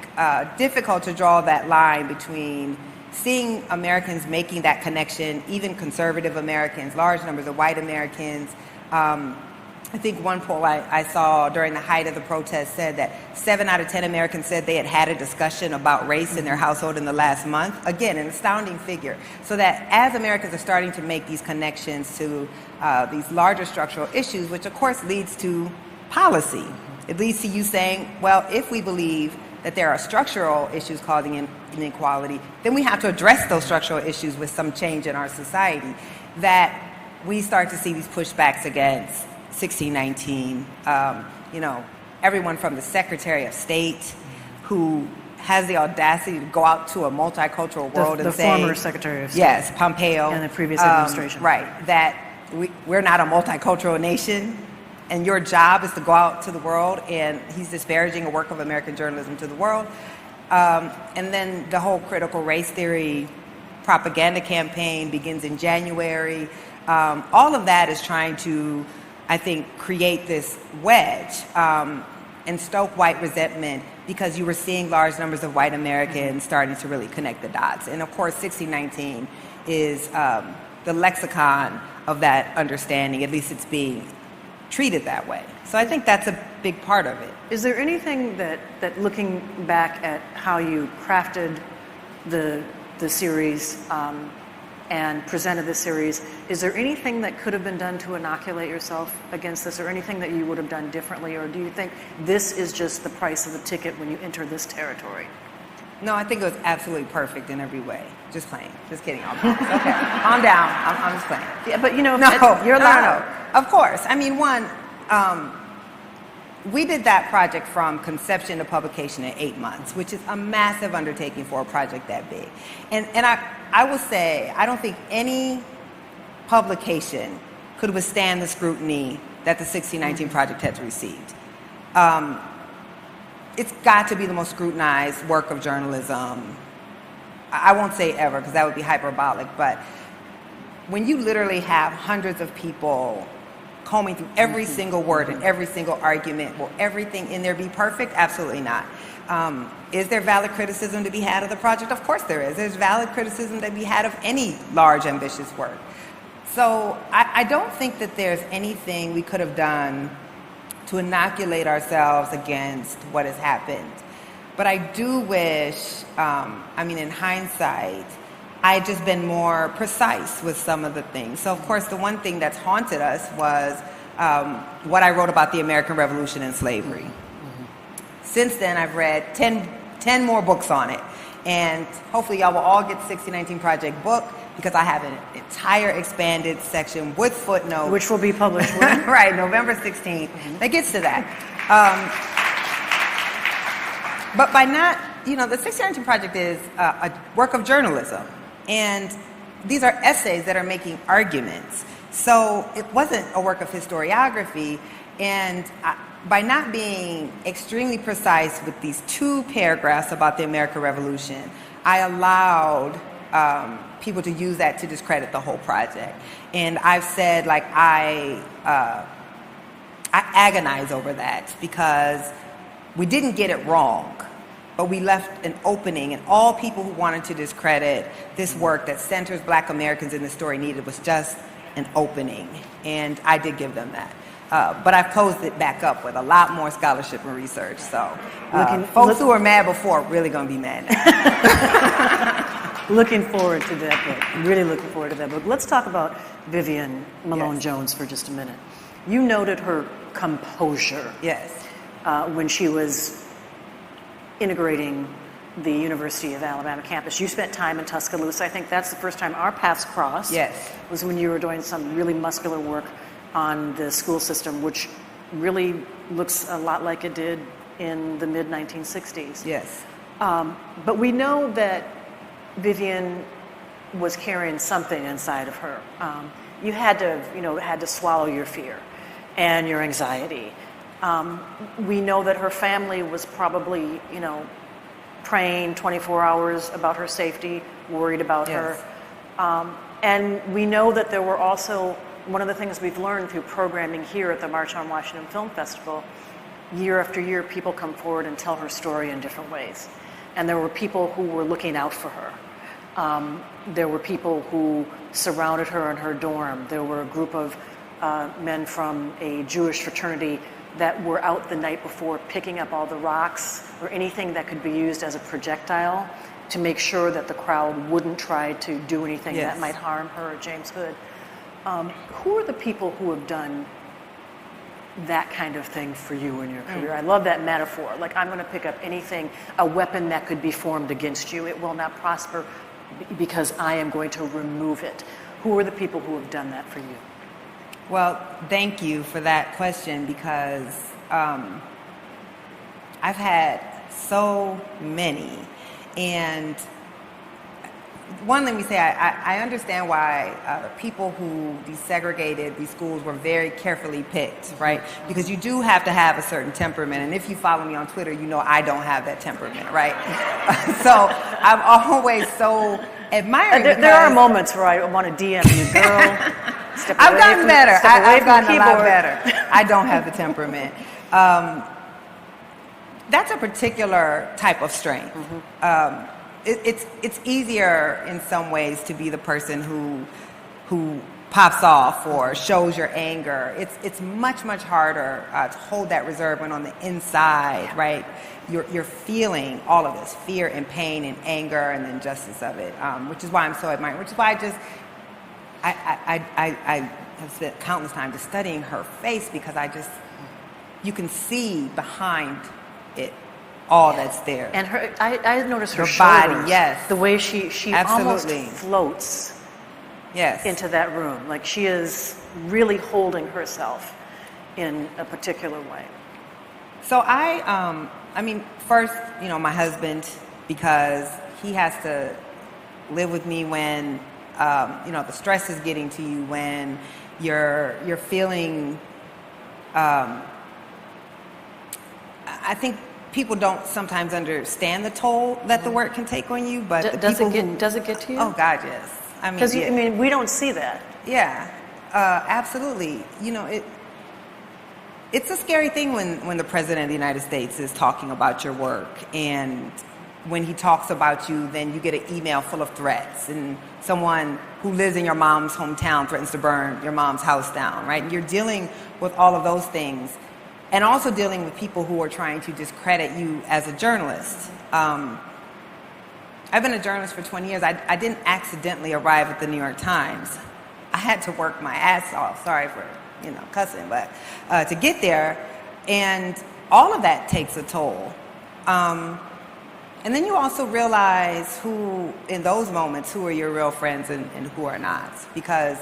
difficult to draw that line between seeing Americans making that connection, even conservative Americans, large numbers of white Americans. I think one poll I saw during the height of the protest said that 7 out of 10 Americans said they had a discussion about race in their household in the last month. Again, an astounding figure. So that as Americans are starting to make these connections to these larger structural issues, which of course leads to policy. It leads to you saying, well, if we believe that there are structural issues causing inequality, then we have to address those structural issues with some change in our society. That we start to see these pushbacks against 1619, everyone from the Secretary of State who has the audacity to go out to a multicultural world The and say, former Secretary of State. yes, Pompeo, And the previous administration. right, that we're not a multicultural nation, and your job is to go out to the world, and he's disparaging a work of American journalism to the world. And then the whole critical race theory propaganda campaign begins in January. All of that is trying to, I think, create this wedge and stoke white resentment, because you were seeing large numbers of white Americans starting to really connect the dots. And of course, 1619 is the lexicon of that understanding, at least it's being treated that way. So I think that's a big part of it. Is there anything that looking back at how you crafted the series and presented the series, is there anything that could have been done to inoculate yourself against this, or anything that you would have done differently, or do you think this is just the price of the ticket when you enter this territory? No, I think it was absolutely perfect in every way. Just playing. Just kidding. I'll promise. Okay, calm down. I'm just playing. Yeah, but you know, No, you're allowed. no. Of course. I mean, we did that project from conception to publication in 8 months, which is a massive undertaking for a project that big. And I will say, I don't think any publication could withstand the scrutiny that the 1619 Project has received. It's got to be the most scrutinized work of journalism. I won't say ever, because that would be hyperbolic, but when you literally have hundreds of people combing through every single word and every single argument, will everything in there be perfect? Absolutely not. Is there valid criticism to be had of the project? Of course there is. There's valid criticism to be had of any large, ambitious work. So I don't think that there's anything we could have done to inoculate ourselves against what has happened. But I do wish, in hindsight, I had just been more precise with some of the things. So, of course, the one thing that's haunted us was what I wrote about the American Revolution and slavery. Since then, I've read 10 more books on it. And hopefully y'all will all get the 1619 Project book, because I have an entire expanded section with footnotes. Which will be published when? Right, November 16th. That gets to that. But by not, the 1619 Project is a work of journalism. And these are essays that are making arguments. So it wasn't a work of historiography. And by not being extremely precise with these 2 paragraphs about the American Revolution, I allowed people to use that to discredit the whole project. And I've said, I agonize over that, because we didn't get it wrong, but we left an opening, and all people who wanted to discredit this work that centers Black Americans in the story needed was just an opening, and I did give them that. But I've closed it back up with a lot more scholarship and research, so folks who were mad before are really going to be mad now. Looking forward to that book. Really looking forward to that book. Let's talk about Vivian Malone Jones for just a minute. You noted her composure. Yes. When she was integrating the University of Alabama campus. You spent time in Tuscaloosa. I think that's the first time our paths crossed. Yes. Was when you were doing some really muscular work on the school system, which really looks a lot like it did in the mid-1960s. Yes. But we know that Vivian was carrying something inside of her. You had to swallow your fear and your anxiety. We know that her family was probably, praying 24 hours about her safety, worried about her. And we know that there were also, one of the things we've learned through programming here at the March on Washington Film Festival, year after year, people come forward and tell her story in different ways. And there were people who were looking out for her. There were people who surrounded her in her dorm. There were a group of men from a Jewish fraternity that were out the night before picking up all the rocks or anything that could be used as a projectile to make sure that the crowd wouldn't try to do anything that might harm her or James Hood. Who are the people who have done that kind of thing for you in your career? I love that metaphor. Like, I'm going to pick up anything, a weapon that could be formed against you. It will not prosper because I am going to remove it. Who are the people who have done that for you? Well, thank you for that question, because I've had so many. And one, let me say, I understand why people who desegregated these schools were very carefully picked, right? Because you do have to have a certain temperament. And if you follow me on Twitter, you know I don't have that temperament, right? So I'm always so admiring. There are moments where I want to DM you, girl. I've gotten better. I've gotten a lot keyboard. better. I don't have the temperament. That's a particular type of strength. It's easier in some ways to be the person who pops off or shows your anger. It's much harder to hold that reserve when on the inside, right? You're feeling all of this fear and pain and anger and the injustice of it, which is why I'm so admiring. Which is why I have spent countless time just studying her face, because you can see behind it all that's there. And her, I noticed her body, shoulders, yes. the way she almost Absolutely. floats Yes. into that room. Like she is really holding herself in a particular way. So I mean, first, my husband, because he has to live with me when, the stress is getting to you, when you're feeling, I think people don't sometimes understand the toll that the work can take on you, but Does it get to you? Oh God, yes. I mean, Because yeah. we don't see that. Yeah, absolutely. It's a scary thing when the President of the United States is talking about your work, and when he talks about you, then you get an email full of threats, and someone who lives in your mom's hometown threatens to burn your mom's house down, right? And you're dealing with all of those things, and also dealing with people who are trying to discredit you as a journalist. I've been a journalist for 20 years. I didn't accidentally arrive at the New York Times. I had to work my ass off. Sorry for, cussing, but to get there. And all of that takes a toll. And then you also realize who, in those moments, who are your real friends and who are not. Because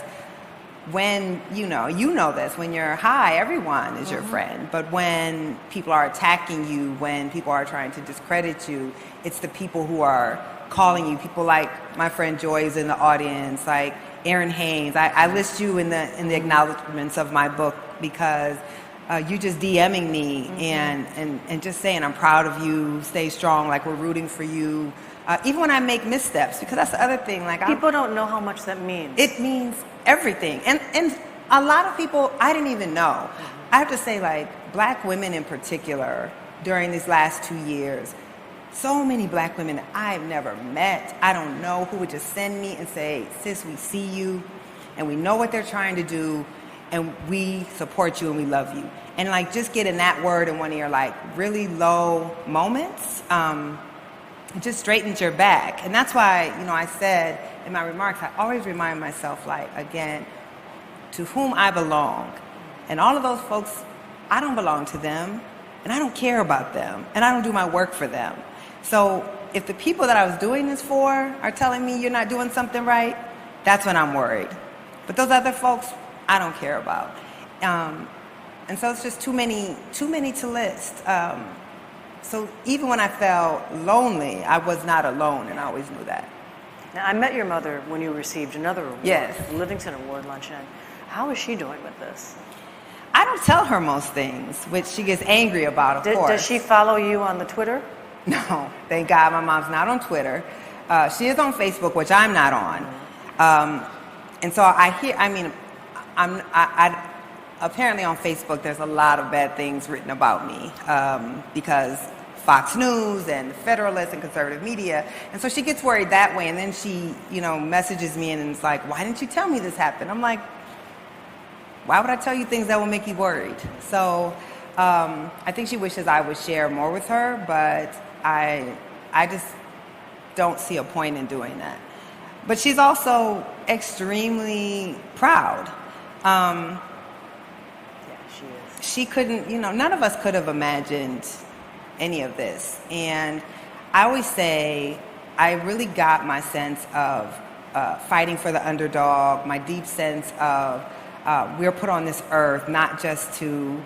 when, you know this, when you're high, everyone is your friend. But when people are attacking you, when people are trying to discredit you, it's the people who are calling you. People like my friend Joy is in the audience, like Aaron Haynes. I list you in the acknowledgments of my book because you just DMing me and just saying I'm proud of you, stay strong, like we're rooting for you. Even when I make missteps, because that's the other thing. Like People don't know how much that means. It means everything. And a lot of people I didn't even know. I have to say, like, black women in particular, during these last 2 years, so many black women that I've never met, I don't know, who would just send me and say, sis, we see you, and we know what they're trying to do, and we support you and we love you. And like just getting that word in one of your like really low moments, it just straightens your back. And that's why, I said in my remarks, I always remind myself, like, again, to whom I belong. And all of those folks, I don't belong to them, and I don't care about them, and I don't do my work for them. So if the people that I was doing this for are telling me you're not doing something right, that's when I'm worried. But those other folks, I don't care about. And so it's just too many to list. So even when I felt lonely, I was not alone, and I always knew that. Now, I met your mother when you received another award, Yes. the Livingston Award luncheon. How is she doing with this? I don't tell her most things, which she gets angry about, of course. Does she follow you on the Twitter? No, thank God my mom's not on Twitter. She is on Facebook, which I'm not on. And so apparently on Facebook there's a lot of bad things written about me because Fox News and the Federalist and conservative media. And so she gets worried that way, and then she, messages me and it's like, why didn't you tell me this happened? I'm like, why would I tell you things that will make you worried? So I think she wishes I would share more with her, but I just don't see a point in doing that. But she's also extremely proud. Yeah, she is. She couldn't, none of us could have imagined any of this. And I always say I really got my sense of fighting for the underdog, my deep sense of we're put on this earth not just to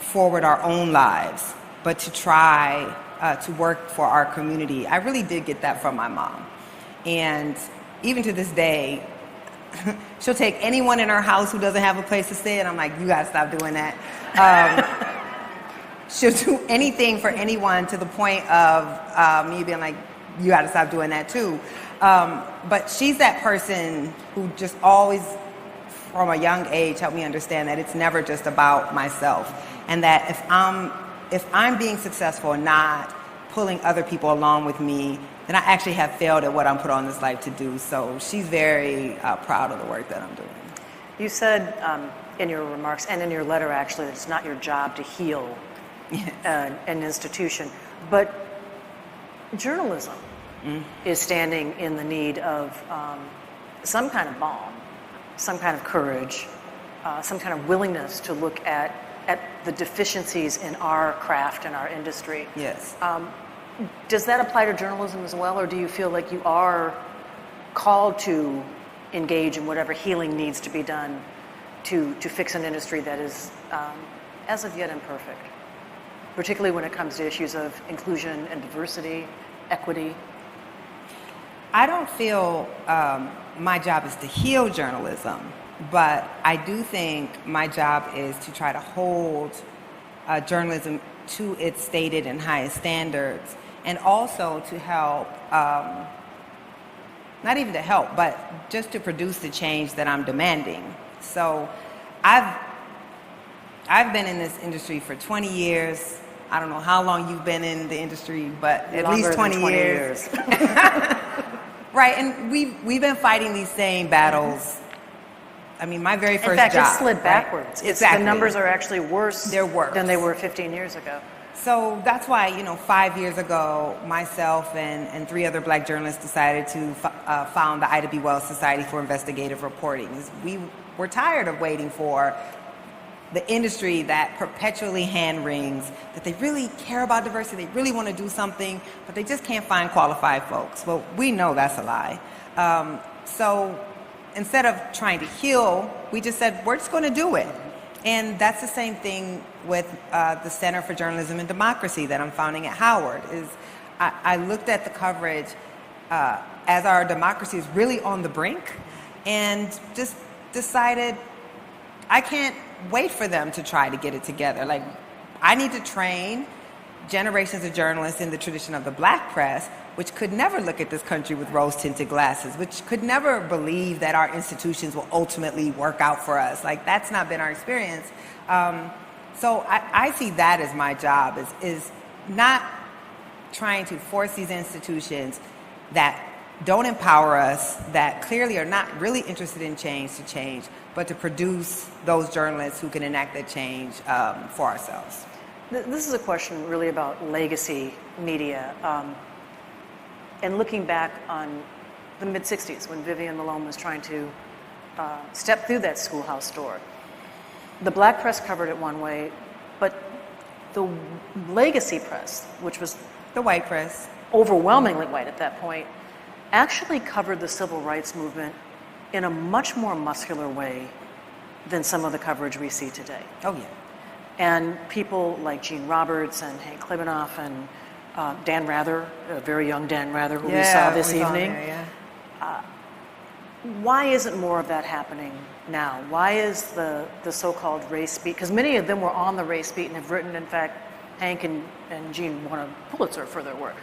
forward our own lives, but to try to work for our community. I really did get that from my mom. And even to this day, she'll take anyone in her house who doesn't have a place to stay, and I'm like, you gotta stop doing that. She'll do anything for anyone, to the point of me being like, you gotta stop doing that too. But she's that person who just always, from a young age, helped me understand that it's never just about myself, and that if I'm being successful and not pulling other people along with me, then I actually have failed at what I'm put on this life to do. So she's very proud of the work that I'm doing. You said in your remarks and in your letter, actually, that it's not your job to heal an institution, but journalism is standing in the need of some kind of balm, some kind of courage, some kind of willingness to look at the deficiencies in our craft and our industry. Yes. Does that apply to journalism as well, or do you feel like you are called to engage in whatever healing needs to be done to fix an industry that is, as of yet, imperfect, particularly when it comes to issues of inclusion and diversity, equity? I don't feel my job is to heal journalism, but I do think my job is to try to hold journalism to its stated and highest standards, and also to help, not even to help, but just to produce the change that I'm demanding. So I've been in this industry for 20 years. I don't know how long you've been in the industry, but at least 20 years. Right, and we've been fighting these same battles. I mean, my very first job. In fact, it slid backwards. Right? Exactly. The numbers are actually worse. They're worse than they were 15 years ago. So that's why, 5 years ago, myself and 3 other black journalists decided to found the Ida B. Wells Society for Investigative Reporting. We were tired of waiting for the industry that perpetually hand-wrings, that they really care about diversity, they really want to do something, but they just can't find qualified folks. Well, we know that's a lie. So instead of trying to heal, we just said, we're just going to do it. And that's the same thing with the Center for Journalism and Democracy that I'm founding at Howard. I looked at the coverage as our democracy is really on the brink, and just decided I can't wait for them to try to get it together. Like, I need to train generations of journalists in the tradition of the black press, which could never look at this country with rose-tinted glasses, which could never believe that our institutions will ultimately work out for us. Like, that's not been our experience. So I see that as my job, is not trying to force these institutions that don't empower us, that clearly are not really interested in change to change, but to produce those journalists who can enact that change for ourselves. This is a question really about legacy media. And looking back on the mid-'60s, when Vivian Malone was trying to step through that schoolhouse door, the black press covered it one way, but the legacy press, which was the white press, overwhelmingly white at that point, actually covered the civil rights movement in a much more muscular way than some of the coverage we see today. Oh, yeah. And people like Gene Roberts and Hank Klibanoff and Dan Rather, a very young Dan Rather, who we saw this evening. Why isn't more of that happening now? Why is the so-called race beat? Because many of them were on the race beat and have written, in fact, Hank and Gene won a Pulitzer for their work.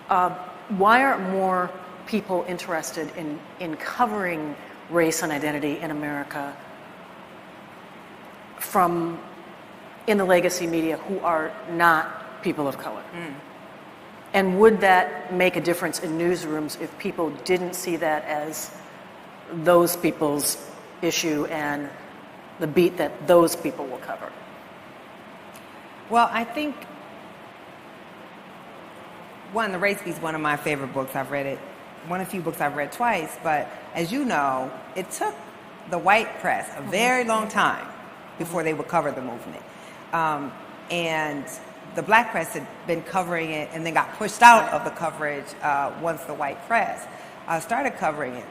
Why aren't more people interested in covering race and identity in America from in the legacy media who are not people of color? And would that make a difference in newsrooms if people didn't see that as those people's issue and the beat that those people will cover? Well, I think, The Race Beat is one of my favorite books. I've read it, one of the few books I've read twice, but as you know, it took the white press a very long time before they would cover the movement. And the black press had been covering it and then got pushed out of the coverage once the white press started covering it.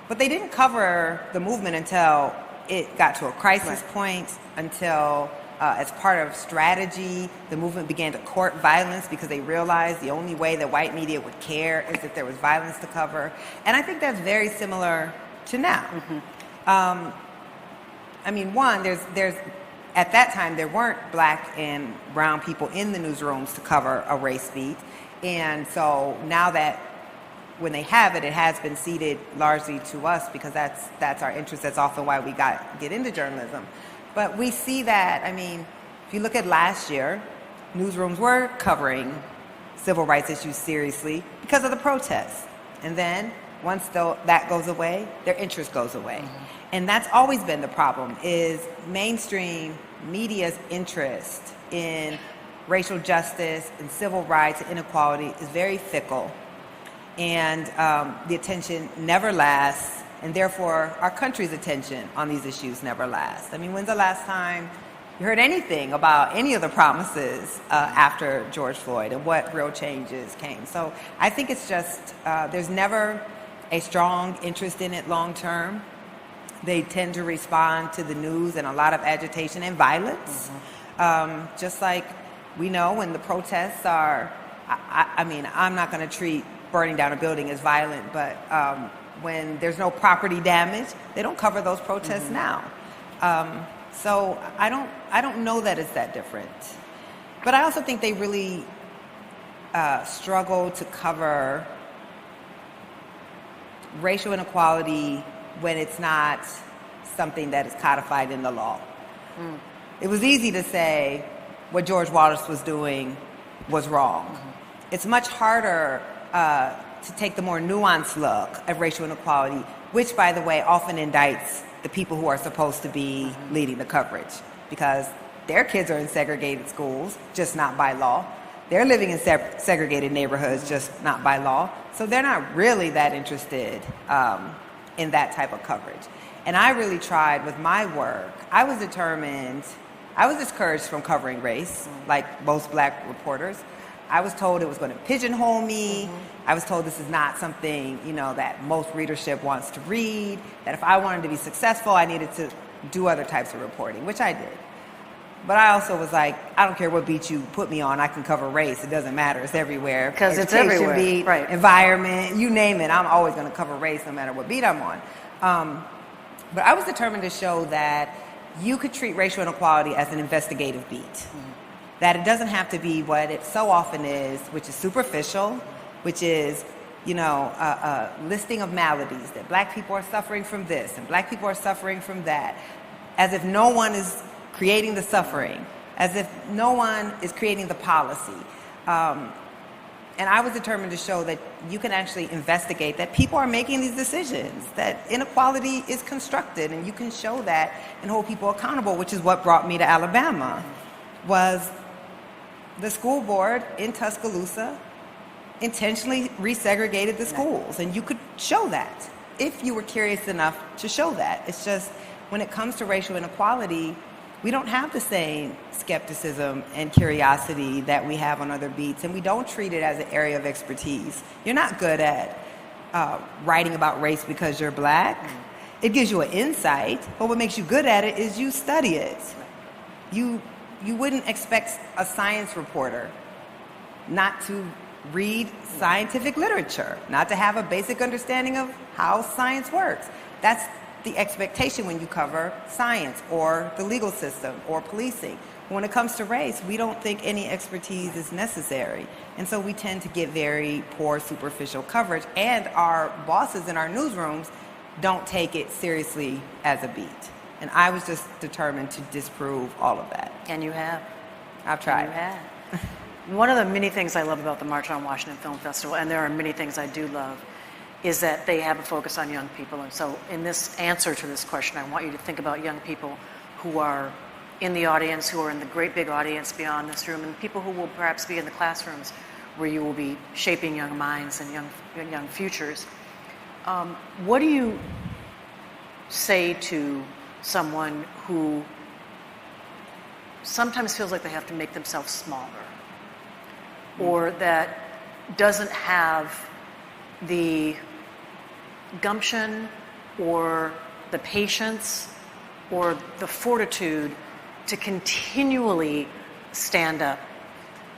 But they didn't cover the movement until it got to a crisis point, until as part of strategy, the movement began to court violence because they realized the only way that white media would care is if there was violence to cover. And I think that's very similar to now. I mean, one, there's at that time there weren't black and brown people in the newsrooms to cover a race beat, and so now that when they have it, it has been ceded largely to us because that's our interest. That's often why we get into journalism. But we see that, I mean, if you look at last year, newsrooms were covering civil rights issues seriously because of the protests. And then once that goes away, their interest goes away. And that's always been the problem, is mainstream media's interest in racial justice and civil rights and inequality is very fickle. And the attention never lasts, and therefore our country's attention on these issues never lasts. I mean, when's the last time you heard anything about any of the promises after George Floyd and what real changes came? So I think it's just, there's never a strong interest in it long term. They tend to respond to the news and a lot of agitation and violence. Just like we know when the protests are, I mean, I'm not going to treat burning down a building as violent, but when there's no property damage, they don't cover those protests now. So I don't know that it's that different. But I also think they really struggle to cover racial inequality when it's not something that is codified in the law. It was easy to say what George Wallace was doing was wrong. It's much harder to take the more nuanced look at racial inequality, which, by the way, often indicts the people who are supposed to be leading the coverage, because their kids are in segregated schools, just not by law. They're living in segregated neighborhoods, just not by law. So they're not really that interested in that type of coverage. And I really tried with my work. I was discouraged from covering race, like most black reporters. I was told it was going to pigeonhole me. I was told this is not something, that most readership wants to read, that if I wanted to be successful, I needed to do other types of reporting, which I did. But I also was like, I don't care what beat you put me on, I can cover race. It doesn't matter. It's everywhere. Because it's everywhere. Beat, right. Environment, you name it. I'm always going to cover race no matter what beat I'm on. But I was determined to show that you could treat racial inequality as an investigative beat. That it doesn't have to be what it so often is, which is superficial, which is, a listing of maladies, that black people are suffering from this and black people are suffering from that, as if no one is creating the suffering, as if no one is creating the policy. And I was determined to show that you can actually investigate that people are making these decisions, that inequality is constructed, and you can show that and hold people accountable, which is what brought me to Alabama, was the school board in Tuscaloosa intentionally resegregated the schools. And you could show that if you were curious enough to show that. It's just when it comes to racial inequality, we don't have the same skepticism and curiosity that we have on other beats, and we don't treat it as an area of expertise. You're not good at writing about race because you're black. It gives you an insight, but what makes you good at it is you study it. You wouldn't expect a science reporter not to read scientific literature, not to have a basic understanding of how science works. That's the expectation when you cover science or the legal system or policing. When it comes to race, we don't think any expertise is necessary. And so we tend to get very poor, superficial coverage, and our bosses in our newsrooms don't take it seriously as a beat. And I was just determined to disprove all of that. And you have. I've tried. And you have. One of the many things I love about the March on Washington Film Festival, and there are many things I do love, is that they have a focus on young people. And so in this answer to this question, I want you to think about young people who are in the audience, who are in the great big audience beyond this room, and people who will perhaps be in the classrooms where you will be shaping young minds and young futures. What do you say to someone who sometimes feels like they have to make themselves smaller, or that doesn't have the gumption or the patience or the fortitude to continually stand up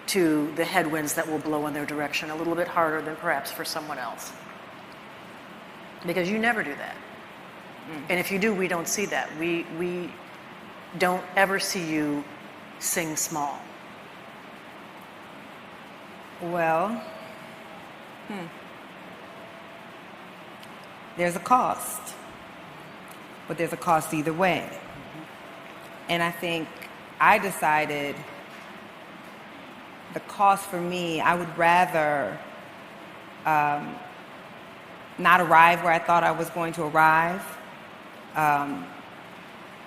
to the headwinds that will blow in their direction a little bit harder than perhaps for someone else. Because you never do that. And if you do, we don't see that. We don't ever see you sing small. Well, there's a cost, but there's a cost either way. And I think I decided the cost for me, I would rather not arrive where I thought I was going to arrive,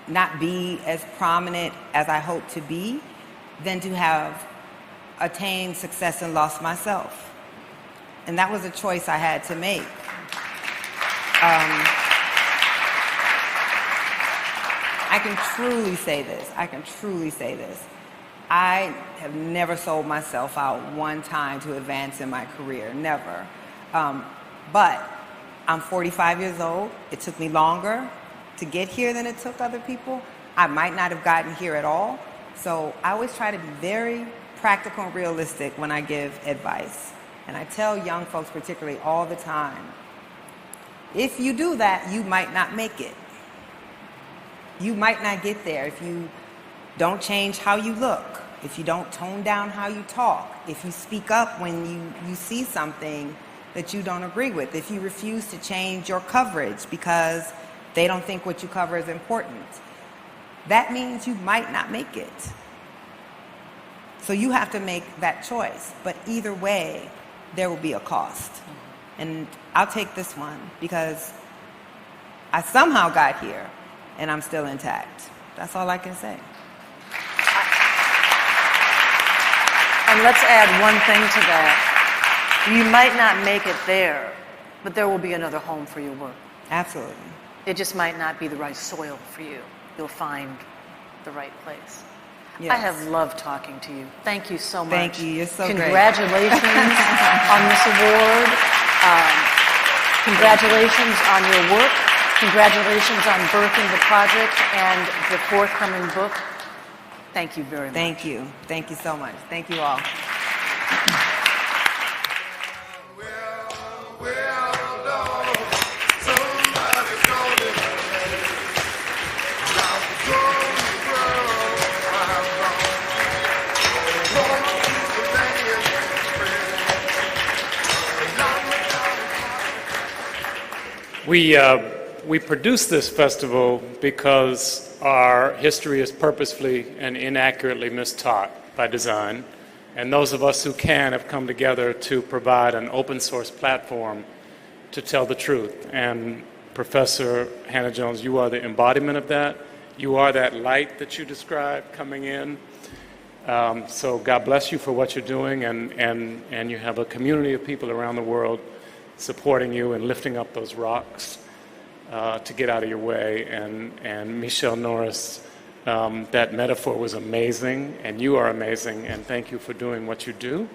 not be as prominent as I hoped to be, than to have attained success and lost myself. And that was a choice I had to make. I can truly say this. I have never sold myself out one time to advance in my career, never. But I'm 45 years old. It took me longer to get here than it took other people. I might not have gotten here at all. So I always try to be very practical and realistic when I give advice. And I tell young folks particularly all the time, if you do that, you might not make it. You might not get there if you don't change how you look, if you don't tone down how you talk, if you speak up when you see something that you don't agree with, if you refuse to change your coverage because they don't think what you cover is important. That means you might not make it. So you have to make that choice. But either way, there will be a cost. And I'll take this one because I somehow got here and I'm still intact. That's all I can say. And let's add one thing to that. You might not make it there, but there will be another home for your work. Absolutely. It just might not be the right soil for you. You'll find the right place. Yes. I have loved talking to you. Thank you so much. Thank you. You're so great. Congratulations on this award. Congratulations on your work. Congratulations on birthing the project and the forthcoming book. Thank you very much. Thank you. Thank you so much. Thank you all. We produce this festival because our history is purposefully and inaccurately mistaught by design, and those of us who can have come together to provide an open source platform to tell the truth. And Professor Hannah-Jones, you are the embodiment of that. You are that light that you described coming in. So God bless you for what you're doing, and you have a community of people around the world supporting you and lifting up those rocks to get out of your way. And Michelle Norris, that metaphor was amazing, and you are amazing, and thank you for doing what you do.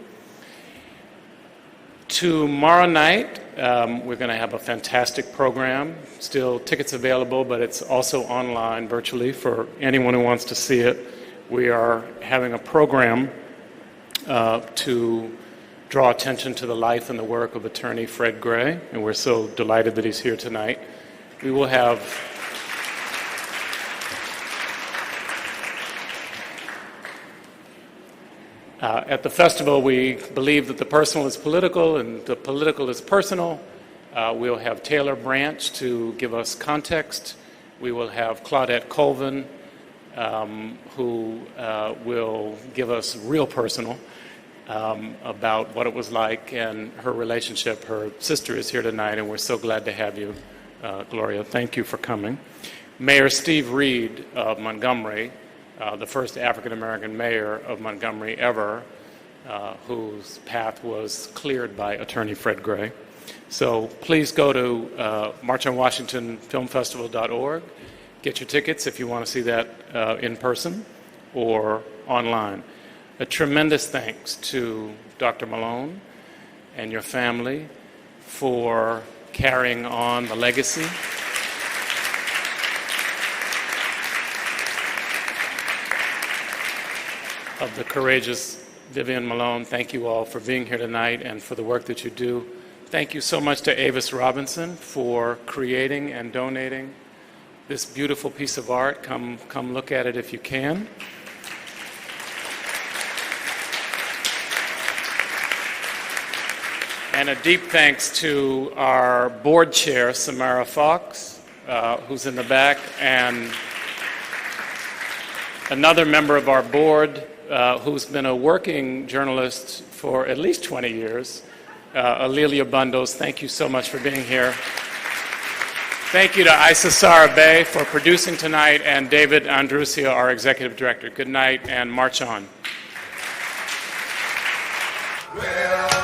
Tomorrow night, we're going to have a fantastic program. Still tickets available, but it's also online virtually for anyone who wants to see it. We are having a program to draw attention to the life and the work of attorney Fred Gray, and we're so delighted that he's here tonight. We will have at the festival, we believe that the personal is political and the political is personal. We'll have Taylor Branch to give us context. We will have Claudette Colvin, who will give us real personal about what it was like and her relationship. Her sister is here tonight, and we're so glad to have you, Gloria. Thank you for coming. Mayor Steve Reed of Montgomery, the first African-American mayor of Montgomery ever, whose path was cleared by attorney Fred Gray. So please go to marchonwashingtonfilmfestival.org. Get your tickets if you want to see that in person or online. A tremendous thanks to Dr. Malone and your family for carrying on the legacy. of the courageous Vivian Malone. Thank you all for being here tonight and for the work that you do. Thank you so much to Avis Robinson for creating and donating this beautiful piece of art. Come look at it if you can. And a deep thanks to our board chair, Samara Fox, who's in the back, and another member of our board who's been a working journalist for at least 20 years, Alelia Bundos. Thank you so much for being here. Thank you to Isa Sarabay for producing tonight, and David Andrusia, our executive director. Good night, and march on. Well,